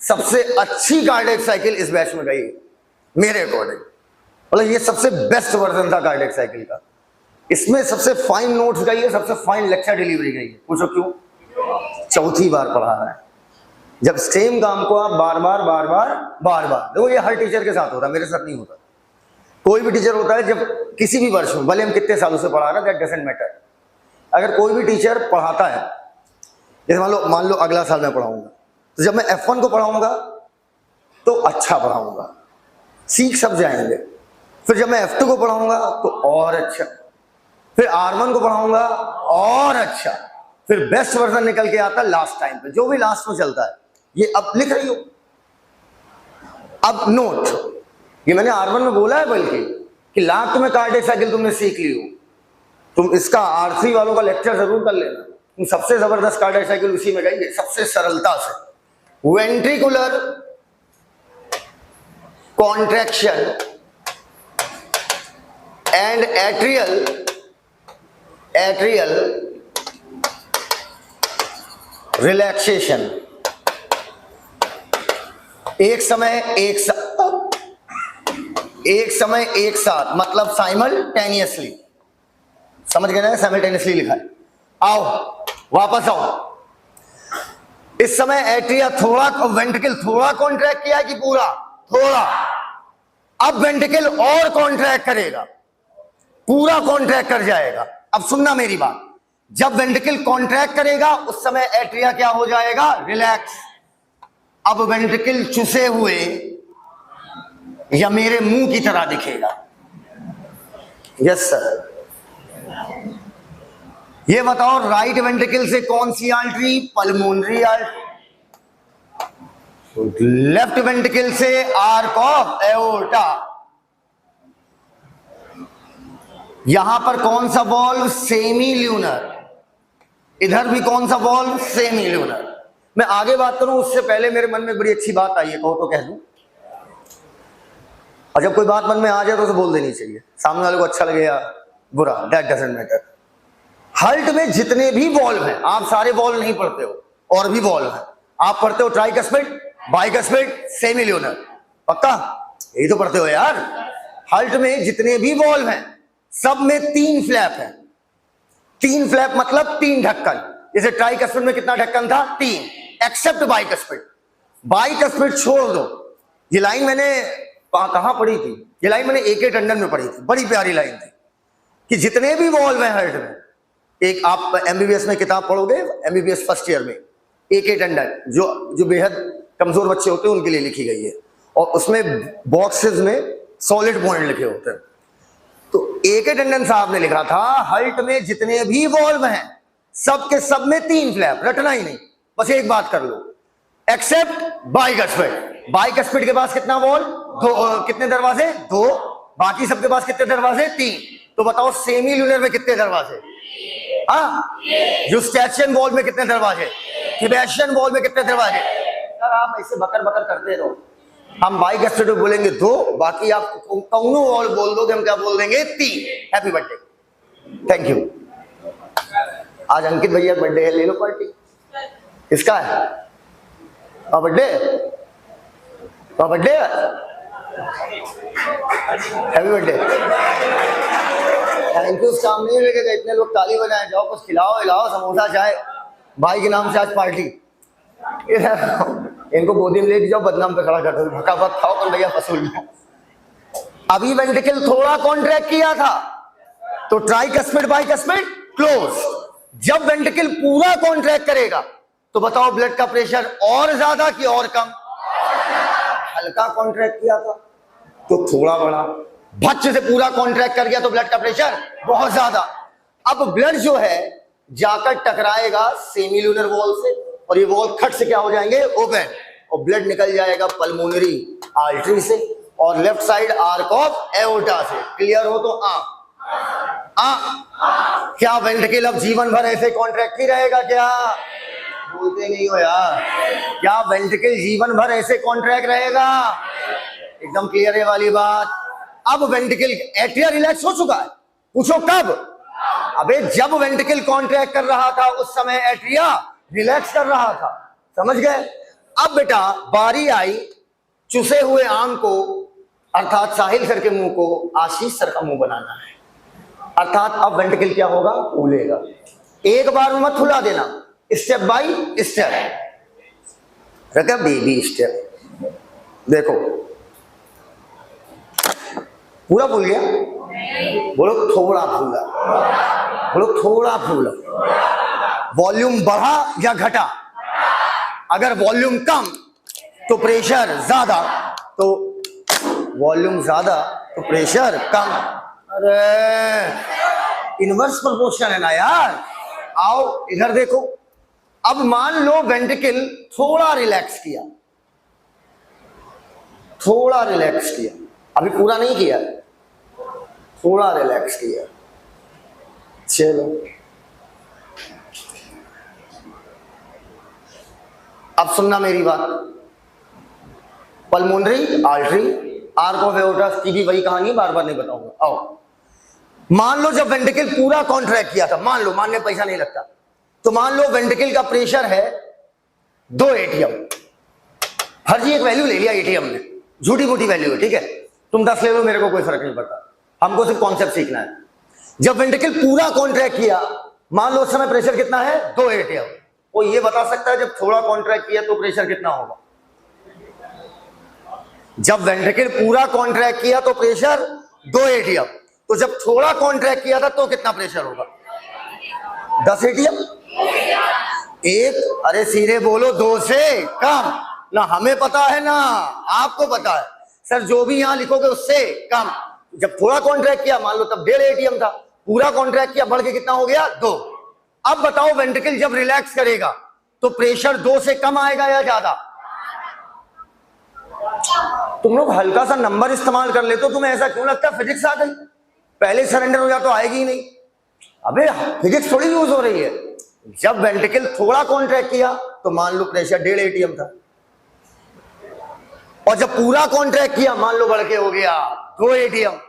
सबसे अच्छी कार्डियक साइकिल इस बैच में गई मेरे अकॉर्डिंग, मतलब ये सबसे बेस्ट वर्जन था कार्डियक साइकिल का। इसमें सबसे फाइन नोट्स गई है, सबसे फाइन लेक्चर डिलीवरी गई है। पूछो क्यों? चौथी बार पढ़ा रहा है। जब सेम काम को आप बार बार देखो, ये हर टीचर के साथ होता है, मेरे साथ नहीं होता। कोई भी टीचर होता है, जब किसी भी वर्ष में, भले हम कितने सालों से पढ़ा रहे हैं, दैट डजंट मैटर, अगर कोई भी टीचर पढ़ाता है, जैसे मान लो अगला साल मैं पढ़ाऊंगा, तो जब मैं F1 को पढ़ाऊंगा तो अच्छा पढ़ाऊंगा, सीख सब जाएंगे। फिर जब मैं F2 को पढ़ाऊंगा तो और अच्छा, फिर R1 को पढ़ाऊंगा और अच्छा, फिर बेस्ट वर्जन निकल के आता लास्ट टाइम पे, जो भी लास्ट में चलता है। ये अब लिख रही हो, अब नोट, ये मैंने R1 में बोला है बल्कि कि लास्ट में कार्डियक साइकिल तुमने सीख ली हो, तुम इसका R3 वालों का लेक्चर जरूर कर लेना, तुम सबसे जबरदस्त कार्डियक साइकिल उसी में गई है, सबसे सरलता से। Ventricular contraction and atrial relaxation, एक समय एक साथ, मतलब साइमल्टेनियसली, समझ गए ना? साइमल्टेनियसली लिखा है। आओ वापस आओ। इस समय एट्रिया थोड़ा, वेंट्रिकल थोड़ा कॉन्ट्रैक्ट किया कि पूरा? थोड़ा। अब वेंट्रिकल और कॉन्ट्रैक्ट करेगा, पूरा कॉन्ट्रैक्ट कर जाएगा। अब सुनना मेरी बात, जब वेंट्रिकल कॉन्ट्रैक्ट करेगा उस समय एट्रिया क्या हो जाएगा? रिलैक्स। अब वेंट्रिकल चुसे हुए या मेरे मुंह की तरह दिखेगा। Yes sir. ये बताओ, राइट वेंट्रिकल से कौन सी artery? Pulmonary artery. Left ventricle से आर्क ऑफ एओर्टा। यहां पर कौन सा वॉल्व? Semi lunar. इधर भी कौन सा वॉल्व? Semi lunar. मैं आगे बात करूं उससे पहले मेरे मन में बड़ी अच्छी बात आई है, कहो तो कह दूं। और जब कोई बात मन में आ जाए तो उसे बोल देनी चाहिए, सामने वाले को अच्छा लगे या बुरा, दैट डजंट मैटर। हल्ट में जितने भी वॉल्व हैं, आप सारे वॉल्व नहीं पढ़ते हो, और भी वॉल्व हैं। आप पढ़ते हो ट्राइकस्पिड, बाइकस्पिड, सेमी ल्यूनर, पक्का यही तो पढ़ते हो यार। हल्ट में जितने भी वॉल्व हैं सब में 3 फ्लैप है। 3 फ्लैप मतलब 3 ढक्कन। जैसे ट्राइकस्पिड में कितना ढक्कन था? 3, एक्सेप्ट बाइकस्पिड। बाइकस्पिड छोड़ दो। ये लाइन मैंने कहां पढ़ी थी? ये लाइन मैंने AK टंडन में पढ़ी थी, बड़ी प्यारी लाइन थी कि जितने भी वॉल्व हैं हर्ट में, एक आप MBBS में किताब पढ़ोगे, MBBS फर्स्ट ईयर में, AK टंडन जो बेहद कमजोर बच्चे होते हैं उनके लिए लिखी गई है, और उसमें बॉक्सेस में सॉलिड पॉइंट लिखे होते हैं। तो AK टंडन साहब ने लिखा था, हल्ट में जितने भी वॉल्व हैं सब के सब में 3 फ्लैप, रटना ही नहीं, बस एक बात कर लो, एक्सेप्ट बाइकस्पिड। बाइकस्पिड के पास कितना वॉल्व? 2, कितने दरवाजे? 2। बाकी सबके पास कितने दरवाजे? 3। तो बताओ सेमी ल्यूनर में कितने दरवाजे? यूस्टेशियन वॉल्व में कितने दरवाजे? तिबेशियन वॉल्व में कितने दरवाजे? सर आप ऐसे बकर बकर करते रहो, हम बाइकस्पिड बोलेंगे 2, बाकी आप कौनो वॉल्व बोल दोगे, हम क्या बोल देंगे? 3। Happy birthday, thank you. आज अंकित भैया बर्थडे है, ले लो पार्टी। किसका है? Birthday, birthday, happy birthday, thank you. सामने लेके गए, इतने लोग ताली बजाएं, जाओ कुछ खिलाओ हिलाओ, समोसा चाय, भाई के नाम से आज पार्टी। इनको गोदी में लेके जाओ, बदनाम पे खड़ा कर दो, भक्का भक खाओ तो भैया वसूल लो। अभी वेंट्रिकल थोड़ा कॉन्ट्रैक्ट किया था तो ट्राइकस्पिड बाइकस्पिड क्लोज। जब वेंट्रिकल पूरा कॉन्ट्रैक्ट करेगा तो बताओ ब्लड का प्रेशर और ज्यादा कि और कम? हल्का कॉन्ट्रैक्ट किया था तो थोड़ा बढ़ा, भच्च से पूरा कॉन्ट्रैक्ट कर गया तो ब्लड का प्रेशर बहुत ज्यादा। अब ब्लड जो है जाकर टकराएगा सेमिलुनर वॉल से और ये वॉल खट से क्या हो जाएंगे? ओपन, और ब्लड निकल जाएगा पल्मोनरी आर्टरी से और left side arc of aorta से। क्लियर हो तो क्या वेंट्रिकल अब जीवन भर ऐसे कॉन्ट्रैक्ट ही रहेगा क्या? बोलते नहीं हो यार। क्या वेंट्रिकल जीवन भर ऐसे कॉन्ट्रैक्ट रहेगा? एकदम क्लियर है वाली बात। अब वेंट्रिकल एट्रिया रिलैक्स हो चुका है, पूछो कब? अबे जब वेंट्रिकल कॉन्ट्रैक्ट कर रहा था उस समय एट्रिया रिलैक्स कर रहा था, समझ गए? अब बेटा बारी आई चुसे हुए आम को, अर्थात साहिल सर के मुंह को आशीष सर का मुंह बनाना है। अर्थात अब वेंट्रिकल क्या होगा? फूलेगा। एक बार में मत फुला देना, स्टेप बाय स्टेप। रखा बेबी स्टेप। देखो पूरा फूल गया, बोलो थोड़ा फूला, बोलो थोड़ा फूला। वॉल्यूम बढ़ा या घटा? अगर वॉल्यूम कम तो प्रेशर ज्यादा, तो वॉल्यूम ज्यादा तो प्रेशर कम। अरे इनवर्स प्रोपोर्शन है ना यार। आओ इधर देखो। अब मान लो वेंट्रिकल थोड़ा रिलैक्स किया, थोड़ा रिलैक्स किया, अभी पूरा नहीं किया, थोड़ा रिलैक्स किया। चलो अब सुनना मेरी बात। Pulmonary artery arc of aorta की भी वही कहानी, बार बार नहीं बताऊंगा। आओ मान लो जब वेंट्रिकल पूरा कॉन्ट्रैक्ट किया था, मान लो, मानने पैसा नहीं लगता, तो मान लो वेंट्रिकल का प्रेशर है 2 एटीएम। हर जी एक वैल्यू ले लिया एटीएम ने, झूठी मूठी वैल्यू है, ठीक है? तुम 10 ले लो, मेरे को कोई फर्क नहीं पड़ता, हमको सिर्फ कॉन्सेप्ट सीखना है। जब वेंट्रिकल पूरा कॉन्ट्रैक्ट किया, मान लो उस समय प्रेशर कितना है? 2 एटीएम। वो ये बता सकता है जब थोड़ा कॉन्ट्रैक्ट किया तो प्रेशर कितना होगा? जब वेंट्रिकल पूरा कॉन्ट्रैक्ट किया तो प्रेशर 2 एटीएम, तो जब थोड़ा कॉन्ट्रैक्ट किया था तो कितना प्रेशर होगा? 10 एटीएम। एक, अरे सीधे बोलो, 2 से कम। ना हमें पता है ना आपको पता है सर, जो भी यहां लिखोगे उससे कम। जब थोड़ा कॉन्ट्रैक्ट किया, मान लो तब 1.5 एटीएम था, पूरा कॉन्ट्रैक्ट किया, बढ़ के कितना हो गया? 2। अब बताओ वेंट्रिकल जब रिलैक्स करेगा तो प्रेशर 2 से कम आएगा या ज्यादा? तुम लोग हल्का सा नंबर इस्तेमाल कर लेते हो, तुम्हें ऐसा क्यों लगता है फिजिक्स आ गई? पहले सरेंडर हो जाए तो आएगी ही नहीं। अबे फिजिक्स थोड़ी यूज हो रही है। जब वेंट्रिकल थोड़ा कॉन्ट्रैक्ट किया तो मान लो प्रेशर 1.5 एटीएम था, और जब पूरा कॉन्ट्रैक्ट किया मान लो बढ़ के हो गया 2 एटीएम।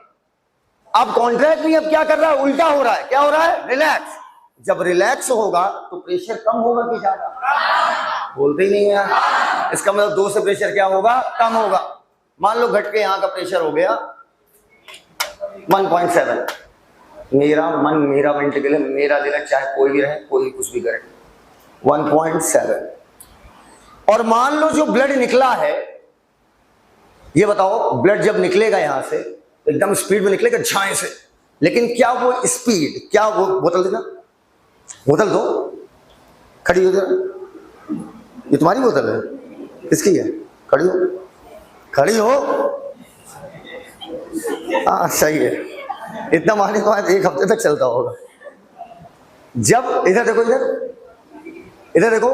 अब कॉन्ट्रैक्ट भी अब क्या कर रहा है? उल्टा हो रहा है। क्या हो रहा है? रिलैक्स। जब रिलैक्स होगा तो प्रेशर कम होगा कि ज्यादा? बोलते ही नहीं यार। इसका मतलब 2 से प्रेशर क्या होगा? कम होगा। मान लो घट के यहां का प्रेशर हो गया 1.7। मेरा मन, मेरा वेंट्रिकल है, मेरा दिल, चाहे कोई भी रहे, कोई कुछ भी करे, 1.7। और मान लो जो ब्लड निकला है, ये बताओ ब्लड जब निकलेगा यहां से एकदम स्पीड में निकलेगा, झाएं से, लेकिन क्या वो स्पीड, क्या वो, बोतल देना, बोतल दो, खड़ी हो जरा, ये तुम्हारी बोतल है? किसकी है? खड़ी हो, खड़ी हो। हाँ सही है, इतना मारने के बाद 1 हफ्ते तक चलता होगा। जब इधर देखो, इधर देखो,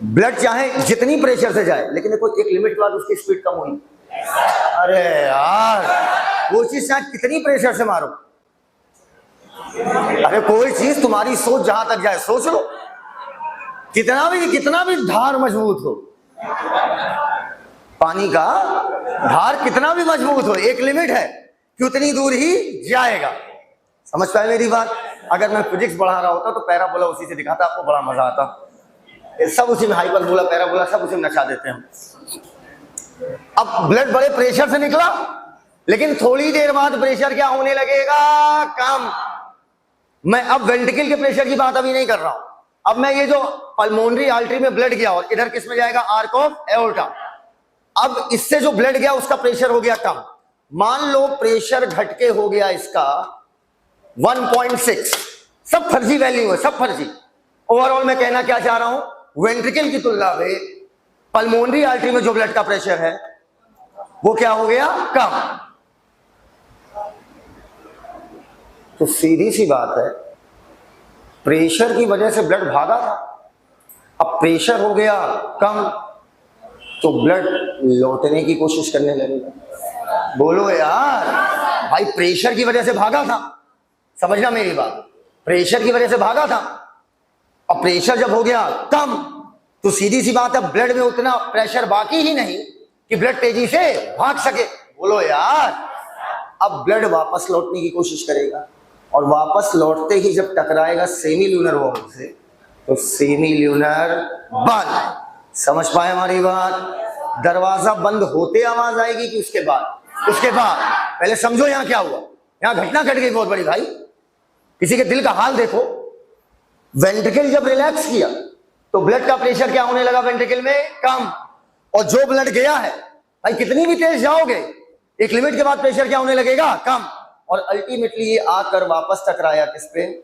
ब्लड चाहे जितनी प्रेशर से जाए, लेकिन देखो एक लिमिट के बाद उसकी स्पीड कम हुई। अरे यार, वो चीज चाहे कितनी प्रेशर से मारो, अरे कोई चीज तुम्हारी सोच जहां तक जाए, सोच लो, कितना भी धार मजबूत हो, पानी का धार कितना भी मजबूत हो, एक लिमिट है कि उतनी दूर ही जाएगा। समझ पाए मेरी बात? अगर मैं फिजिक्स पढ़ा रहा होता तो पैराबोला उसी से दिखाता, आपको बड़ा मजा आता। सब उसी में, हाइपरबोला, पैराबोला, सब उसी में नचा देते हैं। अब ब्लड बड़े प्रेशर से निकला, लेकिन थोड़ी देर बाद प्रेशर क्या होने लगेगा? कम। मैं अब वेंट्रिकल के प्रेशर की बात अभी नहीं कर रहा हूं, अब मैं ये जो पल्मोनरी आर्टरी में ब्लड गया और इधर किस में जाएगा, आर्क ऑफ एओर्टा। अब इससे जो ब्लड गया उसका प्रेशर हो गया कम। मान लो प्रेशर घट के हो गया इसका 1.6, सब फर्जी वैल्यू है, सब फर्जी। ओवरऑल मैं कहना क्या चाह रहा हूं, वेंट्रिकल की तुलना में पल्मोनरी आर्टरी में जो ब्लड का प्रेशर है वो क्या हो गया, कम। तो सीधी सी बात है, प्रेशर की वजह से ब्लड भागा था, अब प्रेशर हो गया कम तो ब्लड लौटने की कोशिश करने लगेगा। बोलो यार भाई, प्रेशर की वजह से भागा था, समझना मेरी बात, प्रेशर की वजह से भागा था, अब प्रेशर जब हो गया कम तो सीधी सी बात है ब्लड में उतना प्रेशर बाकी ही नहीं कि ब्लड तेजी से भाग सके। बोलो यार, अब ब्लड वापस लौटने की कोशिश करेगा और वापस लौटते ही जब टकराएगा सेमी ल्यूनर वॉल से तो सेमी ल्यूनर बंद। समझ पाए हमारी बात? दरवाजा बंद होते आवाज आएगी कि उसके बाद? उसके बाद। पहले समझो यहां क्या हुआ, यहां घटना घट गई बहुत बड़ी भाई। किसी के दिल का हाल देखो, वेंट्रिकल जब रिलैक्स किया तो ब्लड का प्रेशर क्या होने लगा, वेंट्रिकल में कम, और जो ब्लड गया है भाई कितनी भी तेज जाओगे एक लिमिट के बाद प्रेशर क्या होने लगेगा, कम, और अल्टीमेटली ये आकर वापस टकराया किस पे,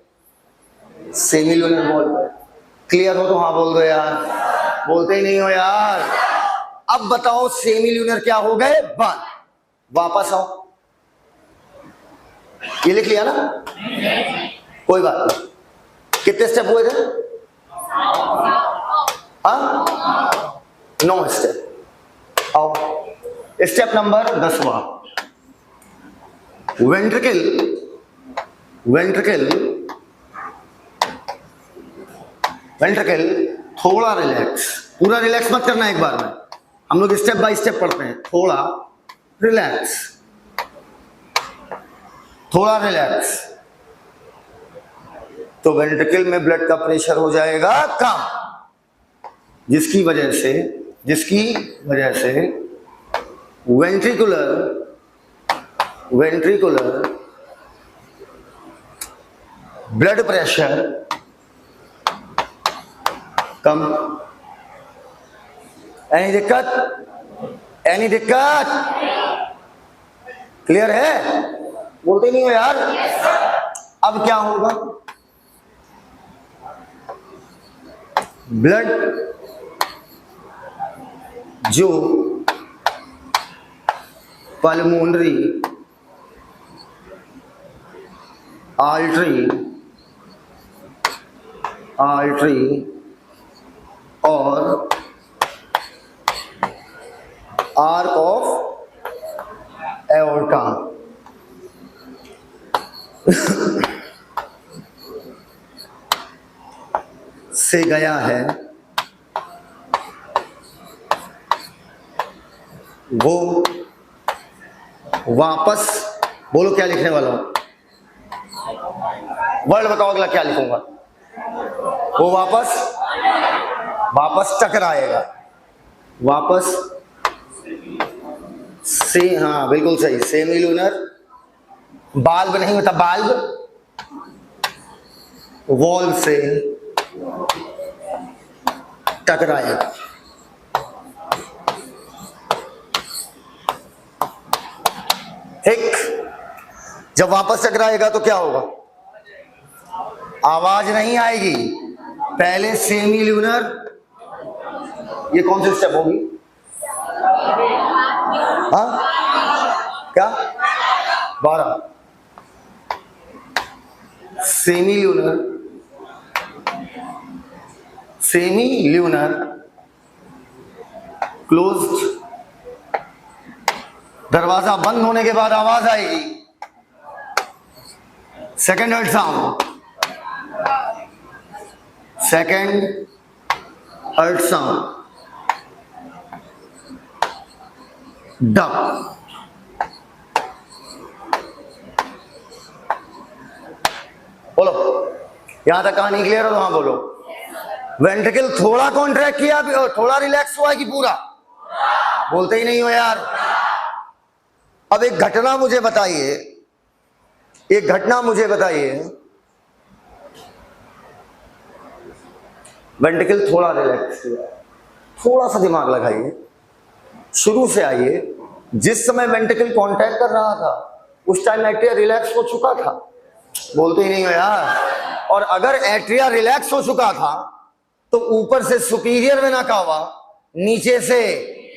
सेमी ल्यूनर वॉल पे। क्लियर हो तो हाँ बोल दो यार, बोलते ही नहीं हो यार। अब बताओ सेमी ल्यूनर क्या हो गए, बंद। वापस आओ, ये लिख लिया ना, कोई बात नहीं। कितने स्टेप हुए थे, 9 स्टेप। आओ स्टेप नंबर 10वां, वेंट्रिकल थोड़ा रिलैक्स, पूरा रिलैक्स मत करना एक बार में, हम लोग स्टेप बाय स्टेप पढ़ते हैं। थोड़ा रिलैक्स, थोड़ा रिलैक्स, तो वेंट्रिकल में ब्लड का प्रेशर हो जाएगा कम, जिसकी वजह से वेंट्रिकुलर ब्लड प्रेशर कम। एनी दिक्कत? क्लियर है? बोलते नहीं हो यार। अब क्या होगा, ब्लड जो पल्मोनरी आर्टरी और आर्क ऑफ एओर्टा से गया है, वो वापस, बोलो क्या लिखने वाला हूं, वर्ड बताओ अगला क्या लिखूंगा, वो वापस टकराएगा, वापस से, हाँ बिल्कुल सही, सेमी ल्यूनर बाल्ब नहीं होता, बाल्ब वॉल से टकराएगा। ठीक, जब वापस टकराएगा तो क्या होगा, आवाज नहीं आएगी, पहले सेमी ल्यूनर, ये कौन सी स्टेप होगी, हाँ क्या, 12, सेमी ल्यूनर क्लोज्ड, दरवाजा बंद होने के बाद आवाज आएगी, सेकेंड हर्ट साउंड, डब। बोलो यहां तक कहानी क्लियर हो तो हाँ बोलो। वेंट्रिकल थोड़ा कॉन्ट्रैक्ट किया, थोड़ा रिलैक्स हुआ है कि पूरा, बोलते ही नहीं हो यार। अब एक घटना मुझे बताइए, वेंट्रिकल थोड़ा रिलैक्स किया, थोड़ा सा दिमाग लगाइए, शुरू से आइए। जिस समय वेंट्रिकल कांटेक्ट कर रहा था उस टाइम एट्रिया रिलैक्स हो चुका था, बोलते ही नहीं हो यार। और अगर एट्रिया रिलैक्स हो चुका था तो ऊपर से सुपीरियर वेना कावा, नीचे से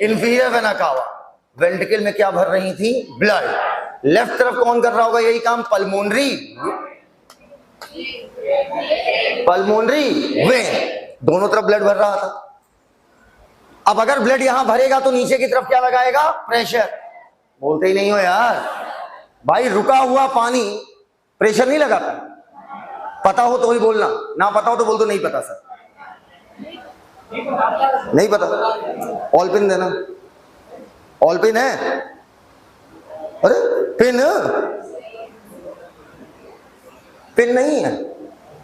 इंफीरियर वेना कावा, वेंट्रिकल में क्या भर रही थी? ब्लड। लेफ्ट तरफ कौन कर रहा होगा यही काम? पल्मोनरी वे, दोनों तरफ ब्लड भर रहा था। अब अगर ब्लड यहां भरेगा तो नीचे की तरफ क्या लगाएगा? प्रेशर। बोलते ही नहीं हो यार भाई। रुका हुआ पानी प्रेशर नहीं लगाता। पता हो तो ही बोलना, ना पता हो तो बोल दो नहीं पता सर, नहीं पता। ऑल पिन देना। ऑल पिन है? अरे पिन पिन नहीं है,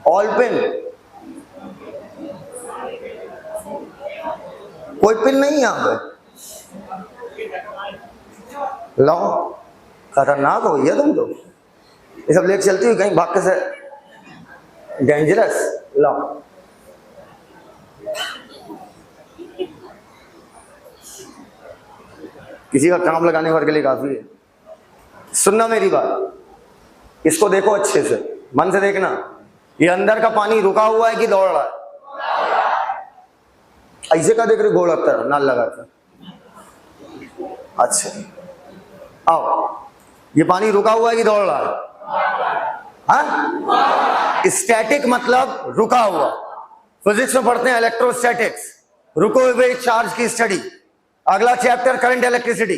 ऑल पिन। कोई पिन नहीं है यहां पे। लाओ, खतरनाक हो गया तुम तो। ये सब लेके चलती हुई कहीं भाग के से, डेंजरस। लाओ, किसी का काम लगाने भर के लिए काफी है। सुनना मेरी बात, इसको देखो अच्छे से, मन से देखना। ये अंदर का पानी रुका हुआ है कि दौड़ रहा है? ऐसे का देख रहे घोड़ लगता है, नाल लगा था। अच्छा आओ, ये पानी रुका हुआ है कि दौड़ रहा है? हाँ, स्टैटिक मतलब रुका हुआ। फिजिक्स में पढ़ते हैं इलेक्ट्रोस्टैटिक्स, रुके हुए चार्ज की स्टडी। अगला चैप्टर करंट इलेक्ट्रिसिटी,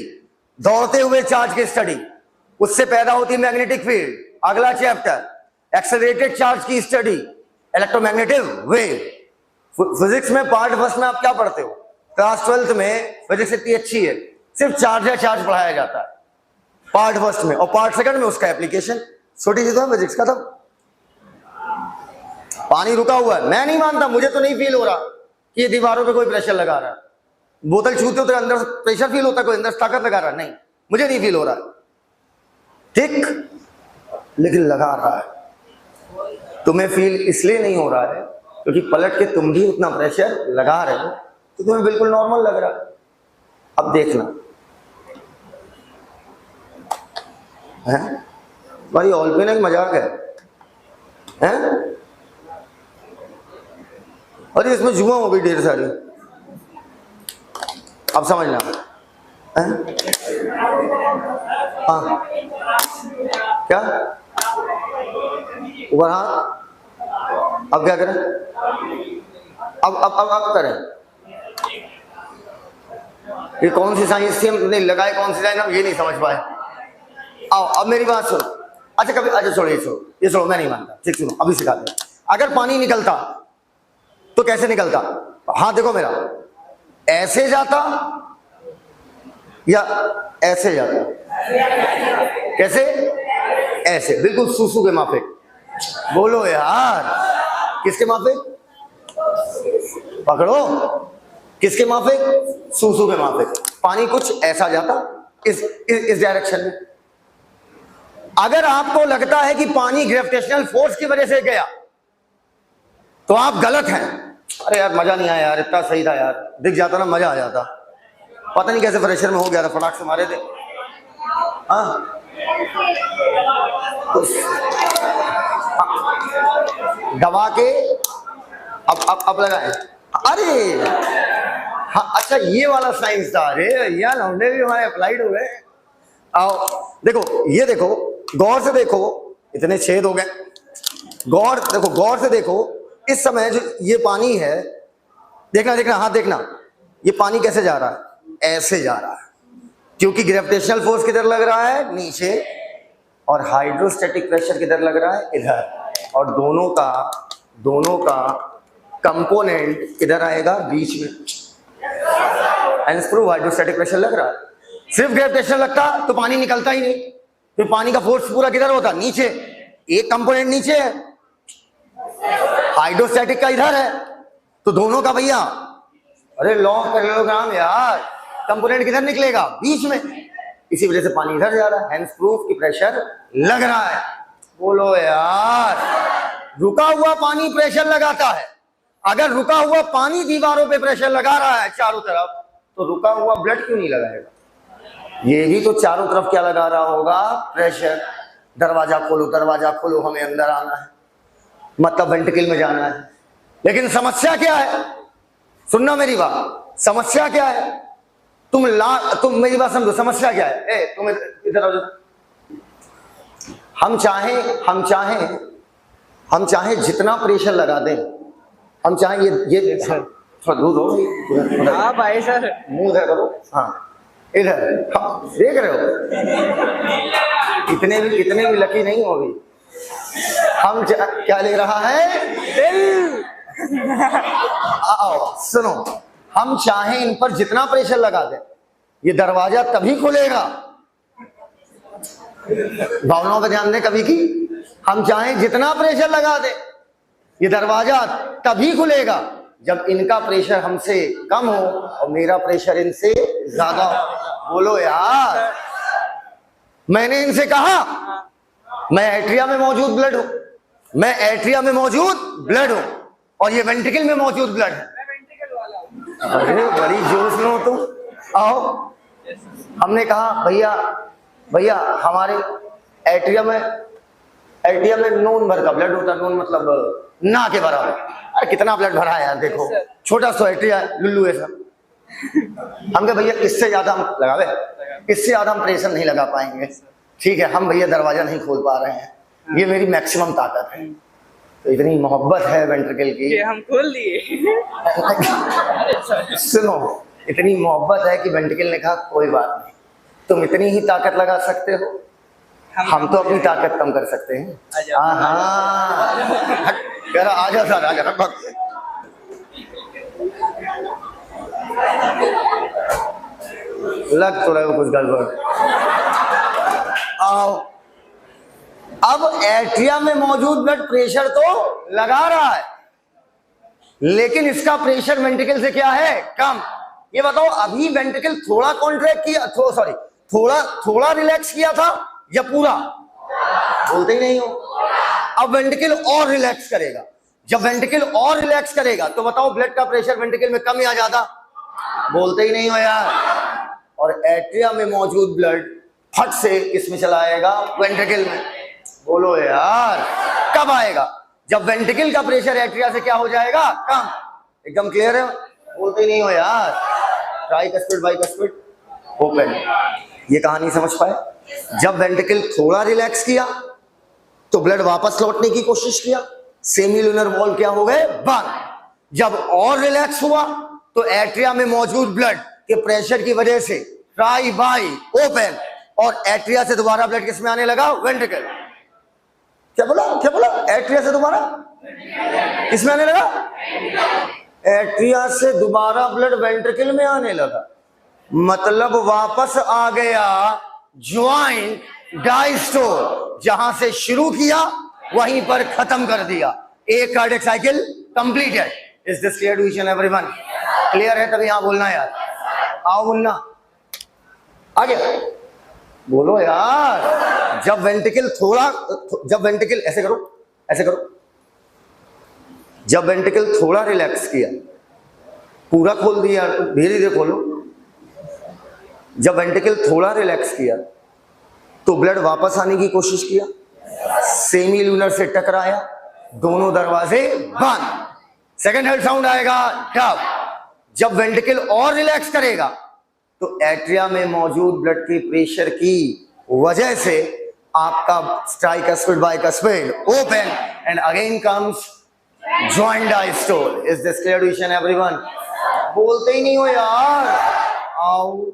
दौड़ते हुए चार्ज की स्टडी, उससे पैदा होती है मैग्नेटिक फील्ड। अगला चैप्टर एक्सेलरेटेड चार्ज की स्टडी, इलेक्ट्रोमैग्नेटिक वेव। फिजिक्स में पार्ट फर्स्ट में आप क्या पढ़ते हो? क्लास 12th में फिजिक्स इतनी अच्छी है, सिर्फ चार्ज या चार्ज पढ़ाया जाता है पार्ट फर्स्ट में, और पार्ट सेकंड में उसका एप्लीकेशन। छोटी चीज है फिजिक्स का। तब पानी रुका हुआ है, मैं नहीं मानता, मुझे तो नहीं फील हो रहा कि ये दीवारों पे कोई प्रेशर लगा रहा है। बोतल छूते हो तो अंदर प्रेशर फील होता है, कोई अंदर ताकत लगा रहा है? नहीं, मुझे नहीं फील हो रहा है, ठीक, लेकिन लगा रहा है। तुम्हें फील इसलिए नहीं हो रहा है क्योंकि पलट के तुम भी उतना प्रेशर लगा रहे हो, तो तुम्हें बिल्कुल नॉर्मल लग रहा है। अब देखना है भाई, ऑल पिन एक मजाक है, हैं? अरे इसमें जुआ हो गई ढेर सारी। अब समझना है? हाँ क्या ऊपर हाथ? अब क्या करें? अब करें। ये कौन सी साइंस थी हमने लगाए, कौन सी साइंस हम ये नहीं समझ पाए। आओ अब मेरी बात सुनो। अच्छा कभी, अच्छा छोड़ो ये छोड़ो, मैं नहीं मानता, ठीक सुनो अभी सिखाते हैं। अगर पानी निकलता तो कैसे निकलता? हाँ देखो मेरा, ऐसे जाता या ऐसे जाता? कैसे? ऐसे, बिल्कुल सूसू के माफिक। बोलो यार, किसके माफिक? पकड़ो, किसके माफिक? सूसू के माफिक। पानी कुछ ऐसा जाता, इस डायरेक्शन में। अगर आपको लगता है कि पानी ग्रेविटेशनल फोर्स की वजह से गया तो आप गलत हैं। अरे यार मजा नहीं आया यार, इतना सही था यार, दिख जाता ना मजा आ जाता। पता नहीं कैसे प्रेशर में हो गया था, फटाक से मारे थे। हाँ दबा के अब लगाए। अरे हाँ अच्छा, ये वाला साइंस था। अरे यार हमने भी हमारे अप्लाइड हुए। आओ देखो, ये देखो, गौर से देखो, इतने छेद हो गए। गौर देखो, गौर से देखो, इस समय जो ये पानी है, देखना देखना, हाथ देखना, ये पानी कैसे जा रहा है? ऐसे जा रहा है, क्योंकि ग्रेविटेशनल फोर्स किधर लग रहा है? नीचे, और हाइड्रोस्टैटिक प्रेशर किधर लग रहा है? इधर। और दोनों का कंपोनेंट किधर आएगा? बीच में। हेंस प्रूव हाइड्रोस्टैटिक प्रेशर लग रहा है। सिर्फ ग्रेविटेशनल लगता तो पानी निकलता ही नहीं, फिर पानी का फोर्स पूरा किधर होता? नीचे। एक कंपोनेंट नीचे है, हाइड्रोस्टैटिक का इधर है, तो दोनों का भैया, अरे लॉ पैरेललोग्राम यार, कंपोनेंट किधर निकलेगा? बीच में। इसी वजह से पानी इधर जा रहा है, हेंस प्रूफ की प्रेशर लग रहा है। बोलो यार, रुका हुआ पानी प्रेशर लगाता है, अगर रुका हुआ पानी दीवारों पे प्रेशर लगा रहा है चारों तरफ, तो रुका हुआ ब्लड क्यों नहीं लगाएगा? ये भी तो चारों तरफ क्या लगा रहा होगा? प्रेशर। दरवाजा खोलो, हमें अंदर आना है, मतलब वेंट्रिकल में जाना है। लेकिन समस्या क्या है? सुनना मेरी बात, समस्या क्या है? तुम मेरी बात समझो, समस्या क्या है? तुम इधर आओ। हम चाहें जितना प्रेशर लगा दें, हम चाहें ये थोड़ा दूर हो। हाँ भाई सर, मुंह इधर करो। हाँ इधर, देख रहे हो? इतने भी लकी नहीं हो अभी। क्या ले रहा है? दिल। आओ सुनो, हम चाहें इन पर जितना प्रेशर लगा दें, ये दरवाजा तभी खुलेगा। भावनाओं पर ध्यान दें कभी की। हम चाहें जितना प्रेशर लगा दें, ये दरवाजा तभी खुलेगा जब इनका प्रेशर हमसे कम हो और मेरा प्रेशर इनसे ज्यादा हो। बोलो यार, मैंने इनसे कहा मैं एट्रिया में मौजूद ब्लड हूं, और ये वेंट्रिकल में मौजूद ब्लड है। अरे बड़ी जोश में हो तुम। आओ, हमने कहा भैया हमारे एट्रिया में नून भर का ब्लड होता है। नून मतलब ना के बराबर। अरे कितना ब्लड भरा है यार, देखो छोटा सा एट्रिया लुल्लू है सब। हम कहे भैया इससे ज्यादा हम लगावे, इससे ज्यादा हम प्रेशर नहीं लगा पाएंगे। ठीक है, हम भैया दरवाजा नहीं खोल पा रहे हैं, ये मेरी मैक्सिमम ताकत है। तो इतनी मोहब्बत है वेंट्रिकल की, हम खोल दिए। सुनो, इतनी मोहब्बत है कि वेंट्रिकल ने कहा कोई बात नहीं, तुम इतनी ही ताकत लगा सकते हो, हम तो अपनी ताकत कम कर सकते हैं। हाँ आ जाओ सर, आ जाओ। लग तो रहे हो कुछ गड़बड़। आओ, अब एट्रिया में मौजूद ब्लड प्रेशर तो लगा रहा है, लेकिन इसका प्रेशर वेंट्रिकल से क्या है? कम। ये बताओ, अभी वेंट्रिकल थोड़ा कॉन्ट्रैक्ट किया, थोड़ा रिलैक्स किया था या पूरा? बोलते ही नहीं हो। अब वेंट्रिकल और रिलैक्स करेगा। जब वेंट्रिकल और रिलैक्स करेगा तो बताओ ब्लड का प्रेशर वेंट्रिकल में कम या ज्यादा? बोलते ही नहीं हो यार। और एट्रिया में मौजूद ब्लड फट से किसमें चला आएगा? वेंट्रिकल में। बोलो यार, कब आएगा? जब वेंट्रिकल का प्रेशर एट्रिया से क्या हो जाएगा? कम। एकदम क्लियर है? बोलते ही नहीं हो यार। Tricuspid bicuspid open. ये कहानी समझ पाए? जब वेंट्रिकल थोड़ा रिलैक्स किया तो ब्लड वापस लौटने की कोशिश किया, सेमीलुनर वॉल क्या हो गए? बंद। जब और रिलैक्स हुआ तो एट्रिया में मौजूद ब्लड के प्रेशर की वजह से ट्राई बाई ओपन, और एट्रिया से दोबारा ब्लड किसमें आने लगा? वेंट्रिकल। क्या बोला? एट्रिया से दोबारा किसमें आने लगा? एट्रिया से दोबारा ब्लड वेंट्रिकल में आने लगा। मतलब वापस आ गया ज्वाइंट डायस्टोल। जहां से शुरू किया वहीं पर खत्म कर दिया। एक cardiac cycle completed. Is this clear to each and everyone? Clear है? तभी यहां बोलना यार। आओ मुन्ना, आगे बोलो यार। जब वेंट्रिकल ऐसे करो, जब वेंट्रिकल थोड़ा रिलैक्स किया, पूरा खोल दिया, धीरे धीरे खोलो। जब वेंट्रिकल थोड़ा रिलैक्स किया तो ब्लड वापस आने की कोशिश किया, सेमीलुनर से टकराया, दोनों दरवाजे बंद। सेकंड हेड साउंड आएगा तब। जब वेंट्रिकल और रिलैक्स करेगा तो एट्रिया में मौजूद ब्लड के प्रेशर की वजह से आपका tricuspid bicuspid open, and again comes joint diastole. Is this clear to each and everyone? बोलते ही नहीं हो यार। आओ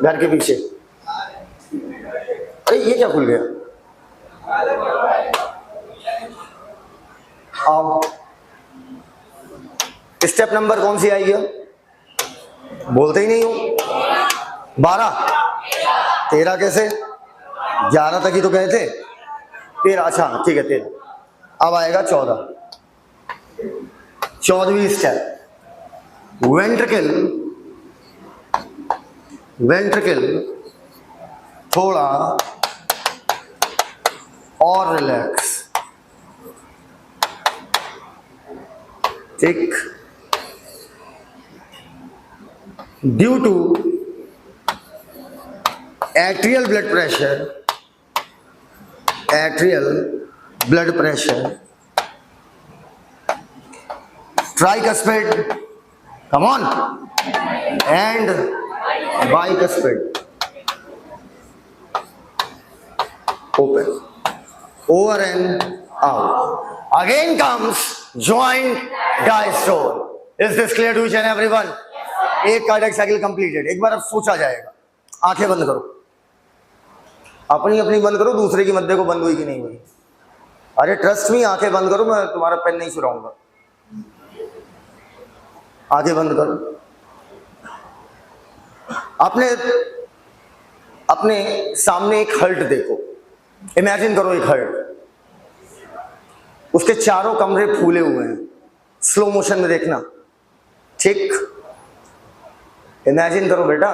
घर के पीछे। अरे ये क्या खुल गया? आओ, स्टेप नंबर कौन सी आई है? बोलते ही नहीं हो। 12 13 कैसे? 11 तक ही तो गए थे। 13, अच्छा ठीक है 13। अब आएगा 14। 14वीं स्टेप, वेंट्रिकल थोड़ा और रिलैक्स ठीक, due to atrial blood pressure, tricuspid, come on, and bicuspid open, over and out. Again comes joint diastole. Is this clear to each and everyone? एक कार्डियक साइकिल कंप्लीटेड। एक बार अब सोचा जाएगा, आंखें बंद करो, अपनी अपनी बंद करो, दूसरे की मत देखो बंद हुई कि नहीं हुई। अरे ट्रस्ट मी, आंखें बंद करो, मैं तुम्हारा पेन नहीं चुराऊंगा। आंखें बंद करो, अपने सामने एक हर्ट देखो, इमेजिन करो एक हर्ट, उसके चारों कमरे फूले हुए हैं, स्लो मोशन में देखना, ठीक, इमेजिन करो बेटा,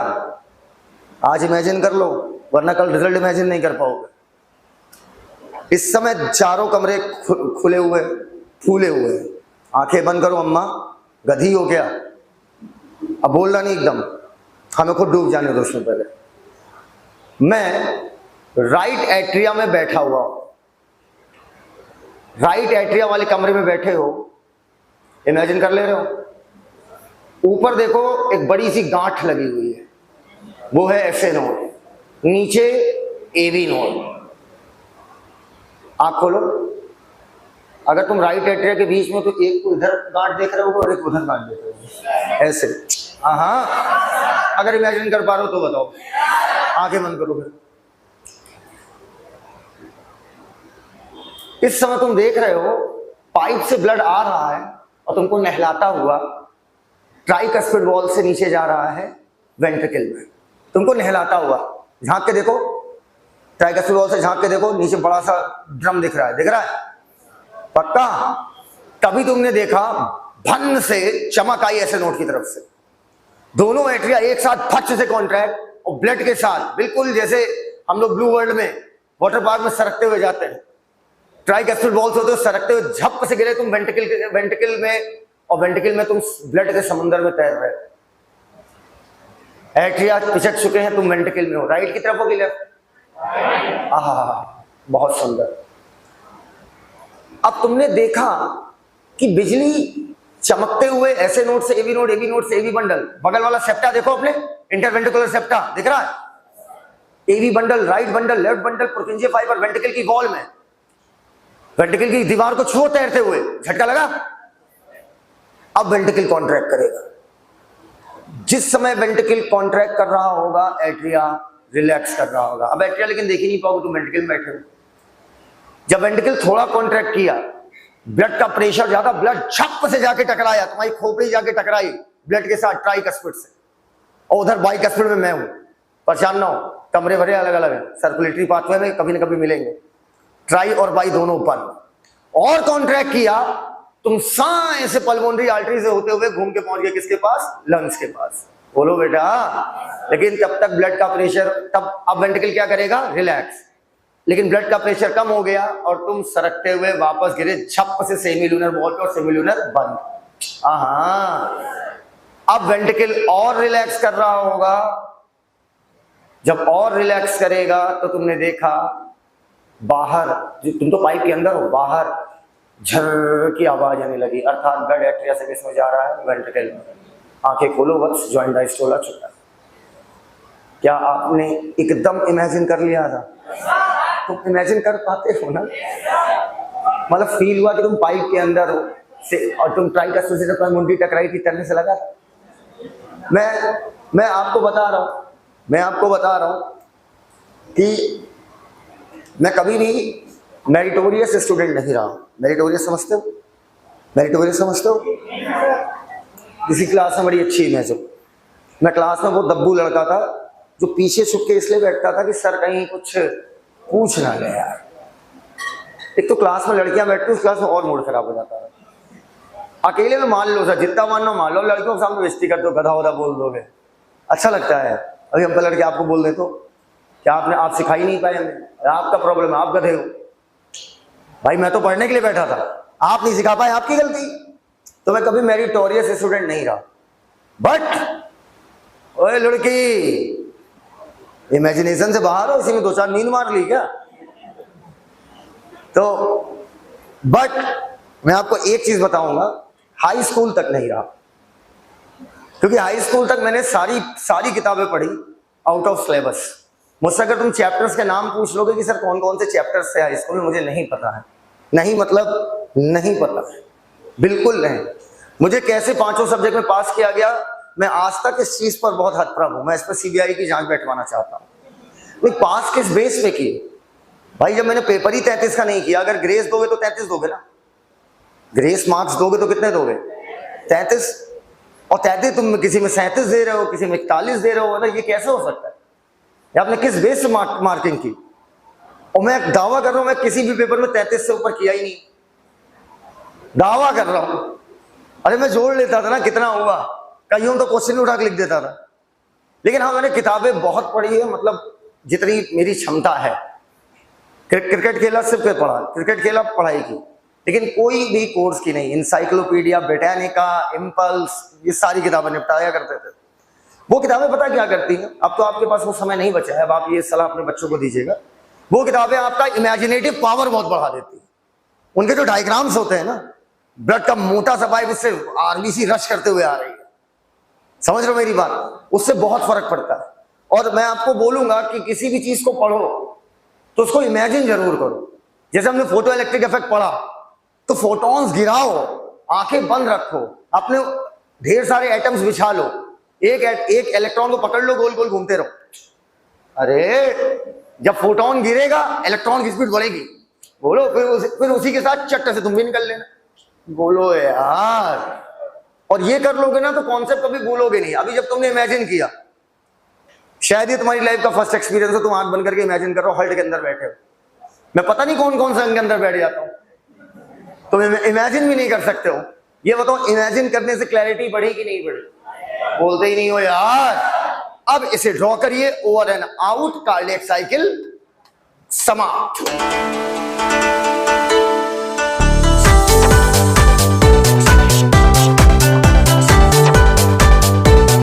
आज इमेजिन कर लो वरना कल रिजल्ट इमेजिन नहीं कर पाओगे। इस समय चारों कमरे खुले हुए, फूले हुए, आंखें बंद करो। अम्मा गधी हो गया, अब बोलना नहीं एकदम, हमें खुद डूब जाने दो उसमें। पहले मैं राइट एट्रिया में बैठा हुआ हूं, राइट एट्रिया वाले कमरे में बैठे हो, इमेजिन कर ले रहे हो। ऊपर देखो एक बड़ी सी गांठ लगी हुई है, वो है एफए नोड, नीचे एवी नोड। आंख खोलो, अगर तुम राइट एट्रिया के बीच में, तो एक को इधर गांठ देख रहे हो और एक उधर गांठ देख रहे हो, ऐसे। हाँ, अगर इमेजिन कर पा रहे हो तो बताओ, आंखें बंद करो। फिर इस समय तुम देख रहे हो पाइप से ब्लड आ रहा है और तुमको नहलाता हुआ ट्राइकस्पिड वॉल से नीचे जा रहा है वेंट्रिकल में, तुमको नहलाता हुआ। झांक के देखो, ट्राइकस्पिड वॉल से झांक के देखो, नीचे बड़ा सा ड्रम दिख रहा है, दिख रहा है पक्का? तभी तुमने देखा भन्न से चमक आई ऐसे नोट की तरफ से, दोनों एट्रिया एक साथ फट से कॉन्ट्रैक्ट और ब्लड के साथ, बिल्कुल जैसे हम लोग ब्लू वर्ल्ड में वाटर पार्क में सरकते हुए जाते हैं, ट्राइकस्पिड वॉल्स होते हो, सरकते हुए झप से गिरे तुम वेंट्रिकल में, और वेंट्रिकल में तुम ब्लड के समुद्र में तैर रहे हो। एट्रिया पिछड़ चुके हैं, तुम वेंट्रिकल में हो, राइट की तरफ हो कि लेफ्ट? बहुत सुंदर। अब तुमने देखा कि बिजली चमकते हुए ऐसे नोड से एवी नोड, एवी नोड से एवी बंडल, बगल वाला सेप्टा देखो अपने, इंटरवेंट्रिकुलर सेप्टा दिख रहा है, AV bundle, right bundle, left bundle, Purkinje fibre ventricle की वॉल में, वेंट्रिकल की दीवार को छुओ तैरते हुए, झटका लगा। अब वेंट्रिकल कॉन्ट्रैक्ट करेगा, जिस समय वेंट्रिकल कॉन्ट्रैक्ट कर रहा होगा एट्रिया रिलैक्स कर रहा होगा। अब एट्रिया लेकिन देख ही नहीं पाओगे, तुम वेंट्रिकल में बैठे हो। जब वेंट्रिकल थोड़ा कॉन्ट्रैक्ट किया, ब्लड का प्रेशर ज्यादा, ब्लड छप से जाके टकराया, तुम्हारी खोपड़ी जाके टकराई ब्लड के साथ ट्राइकस्पिड से, और उधर बाइकस्पिड में मैं हूं। परेशान ना हो, कमरे भरे अलग अलग है, सर्कुलेटरी पाथवे में कभी ना कभी मिलेंगे, ट्राई और बाई दोनों ऊपर। और कॉन्ट्रैक्ट किया, तुम सांस से पल्मोनरी आर्टरी से होते हुए घूम के पहुंच गए किसके पास? लंग्स के पास। बोलो बेटा, लेकिन तब तक ब्लड का प्रेशर, तब अब वेंट्रिकल क्या करेगा? रिलैक्स। लेकिन ब्लड का प्रेशर कम हो गया और तुम सरकते हुए वापस गिरे झप से सेमीलूनर वॉल पे, और सेमीलूनर बंद। अब वेंट्रिकल और रिलैक्स कर रहा होगा। जब और रिलैक्स करेगा तो तुमने देखा बाहर, तुम तो पाइप के अंदर हो, बाहर झर की आवाज आने लगी, अर्थात ब्लड एट्रिया से किसमें जा रहा है? वेंट्रिकल में। आंखें खोलो, बस जॉइंट डायस्टोल आ चुका है। क्या आपने एकदम इमेजिन कर लिया था? तुम इमेजिन कर पाते हो ना, मतलब फील हुआ कि तुम पाइप के अंदर हो और तुम ट्राइकस्पिड से तुम्हारी मुंडी टकराई थी, तरने से लगा था। मैं आपको बता रहा हूं कि मैं कभी भी मेरिटोरियस स्टूडेंट नहीं रहा हूं। मेरिटोरियस समझते हो? मेरिटोरियस समझते हो? किसी क्लास में बड़ी अच्छी इमेज हो, मैं क्लास में वो दब्बू लड़का था जो पीछे छुप के इसलिए बैठता था कि सर कहीं कुछ पूछ ना ले यार। एक तो क्लास में लड़कियां बैठती, उस क्लास में और मूड खराब हो जाता है। अकेले में मान लो सर, जितना मानना मान लो, लड़कियों के सामने बेइज्जती कर दो, गधा वधा बोल दोगे, अच्छा लगता है। अभी हम लड़के आपको बोल दे तो क्या आप सिखा ही नहीं पाए हमें? आपका प्रॉब्लम है, आप गधे हो भाई। मैं तो पढ़ने के लिए बैठा था, आप नहीं सिखा पाए, आपकी गलती। तो मैं कभी मेरिटोरियस स्टूडेंट नहीं रहा। बट ओए लड़की, इमेजिनेशन से बाहर हो, इसी में 2-4 नींद मार ली क्या? तो बट मैं आपको एक चीज बताऊंगा, हाई स्कूल तक नहीं रहा, क्योंकि हाई स्कूल तक मैंने सारी किताबें पढ़ी आउट ऑफ सिलेबस। मुझसे अगर तुम चैप्टर्स के नाम पूछ लोगे कि सर कौन कौन से चैप्टर्स थे हाई स्कूल में, मुझे नहीं पता है। नहीं मतलब नहीं पता, बिल्कुल नहीं। मुझे कैसे 5 सब्जेक्ट में पास किया गया, मैं आज तक इस चीज पर बहुत हतप्रभ हूं। मैं इस पर सीबीआई की जांच बैठवाना चाहता हूं। पास किस बेस पे किए भाई? जब मैंने पेपर ही 33 का नहीं किया। अगर ग्रेस दोगे तो 33 दोगे ना, ग्रेस मार्क्स दोगे तो कितने दोगे? 33। और 33 तुम किसी में 37 दे रहे हो, किसी में 41 दे रहे हो ना, ये कैसे हो सकता है? आपने किस बेस से मार्किंग की? और मैं दावा कर रहा हूं मैं किसी भी पेपर में 33 से ऊपर किया ही नहीं, दावा कर रहा हूं। अरे मैं जोड़ लेता था ना कितना हुआ, कईयों तो क्वेश्चन उठा के लिख देता था। लेकिन हाँ, मैंने किताबें बहुत पढ़ी है, मतलब जितनी मेरी क्षमता है। क्रिकेट खेला सिर्फ पढ़ा, क्रिकेट खेला पढ़ाई की, लेकिन कोई भी कोर्स की नहीं। इंसाइक्लोपीडिया ब्रिटानिका, इम्पल्स, ये सारी किताबें निपटाया करते थे। वो किताबें पता क्या करती हैं? अब तो आपके पास वो समय नहीं बचा है, अब आप ये सलाह अपने बच्चों को दीजिएगा। वो किताबें आपका इमेजिनेटिव पावर बहुत बढ़ा देती है। उनके जो डायग्राम्स होते हैं ना, ब्लड का मोटा सा पाइप उससे आरबीसी रश करते हुए आ रही है, समझ रहे हो मेरी बात? उससे बहुत फर्क पड़ता है। और मैं आपको बोलूंगा कि किसी भी चीज को पढ़ो तो उसको इमेजिन जरूर करो। जैसे हमने फोटो इलेक्ट्रिक इफेक्ट पढ़ा, तो फोटॉन्स गिराओ, आंखें बंद रखो, अपने ढेर सारे एटम्स बिछा लो, एक इलेक्ट्रॉन को पकड़ लो, गोल गोल घूमते रहो। अरे जब फोटोन गिरेगा इलेक्ट्रॉन की स्पीड बढ़ेगी, बोलो, फिर उसी के साथ चट्ट से तुम भी निकल लेना, बोलो यार। और ये कर लोगे ना तो कॉन्सेप्ट कभी भूलोगे नहीं। अभी जब तुमने इमेजिन किया, शायद ये तुम्हारी लाइफ का फर्स्ट एक्सपीरियंस हो, तुम आंख बंद करके इमेजिन कर रहे हो हल्ट के अंदर बैठे हो। मैं पता नहीं कौन कौन से के अंदर बैठ जाता हूं, तुम इमेजिन भी नहीं कर सकते हो। ये बताओ, इमेजिन करने से क्लैरिटी बढ़ी कि नहीं बढ़ी? बोलते ही नहीं हो यार। अब इसे ड्रॉ करिए, over and out, cardiac cycle समाप्त।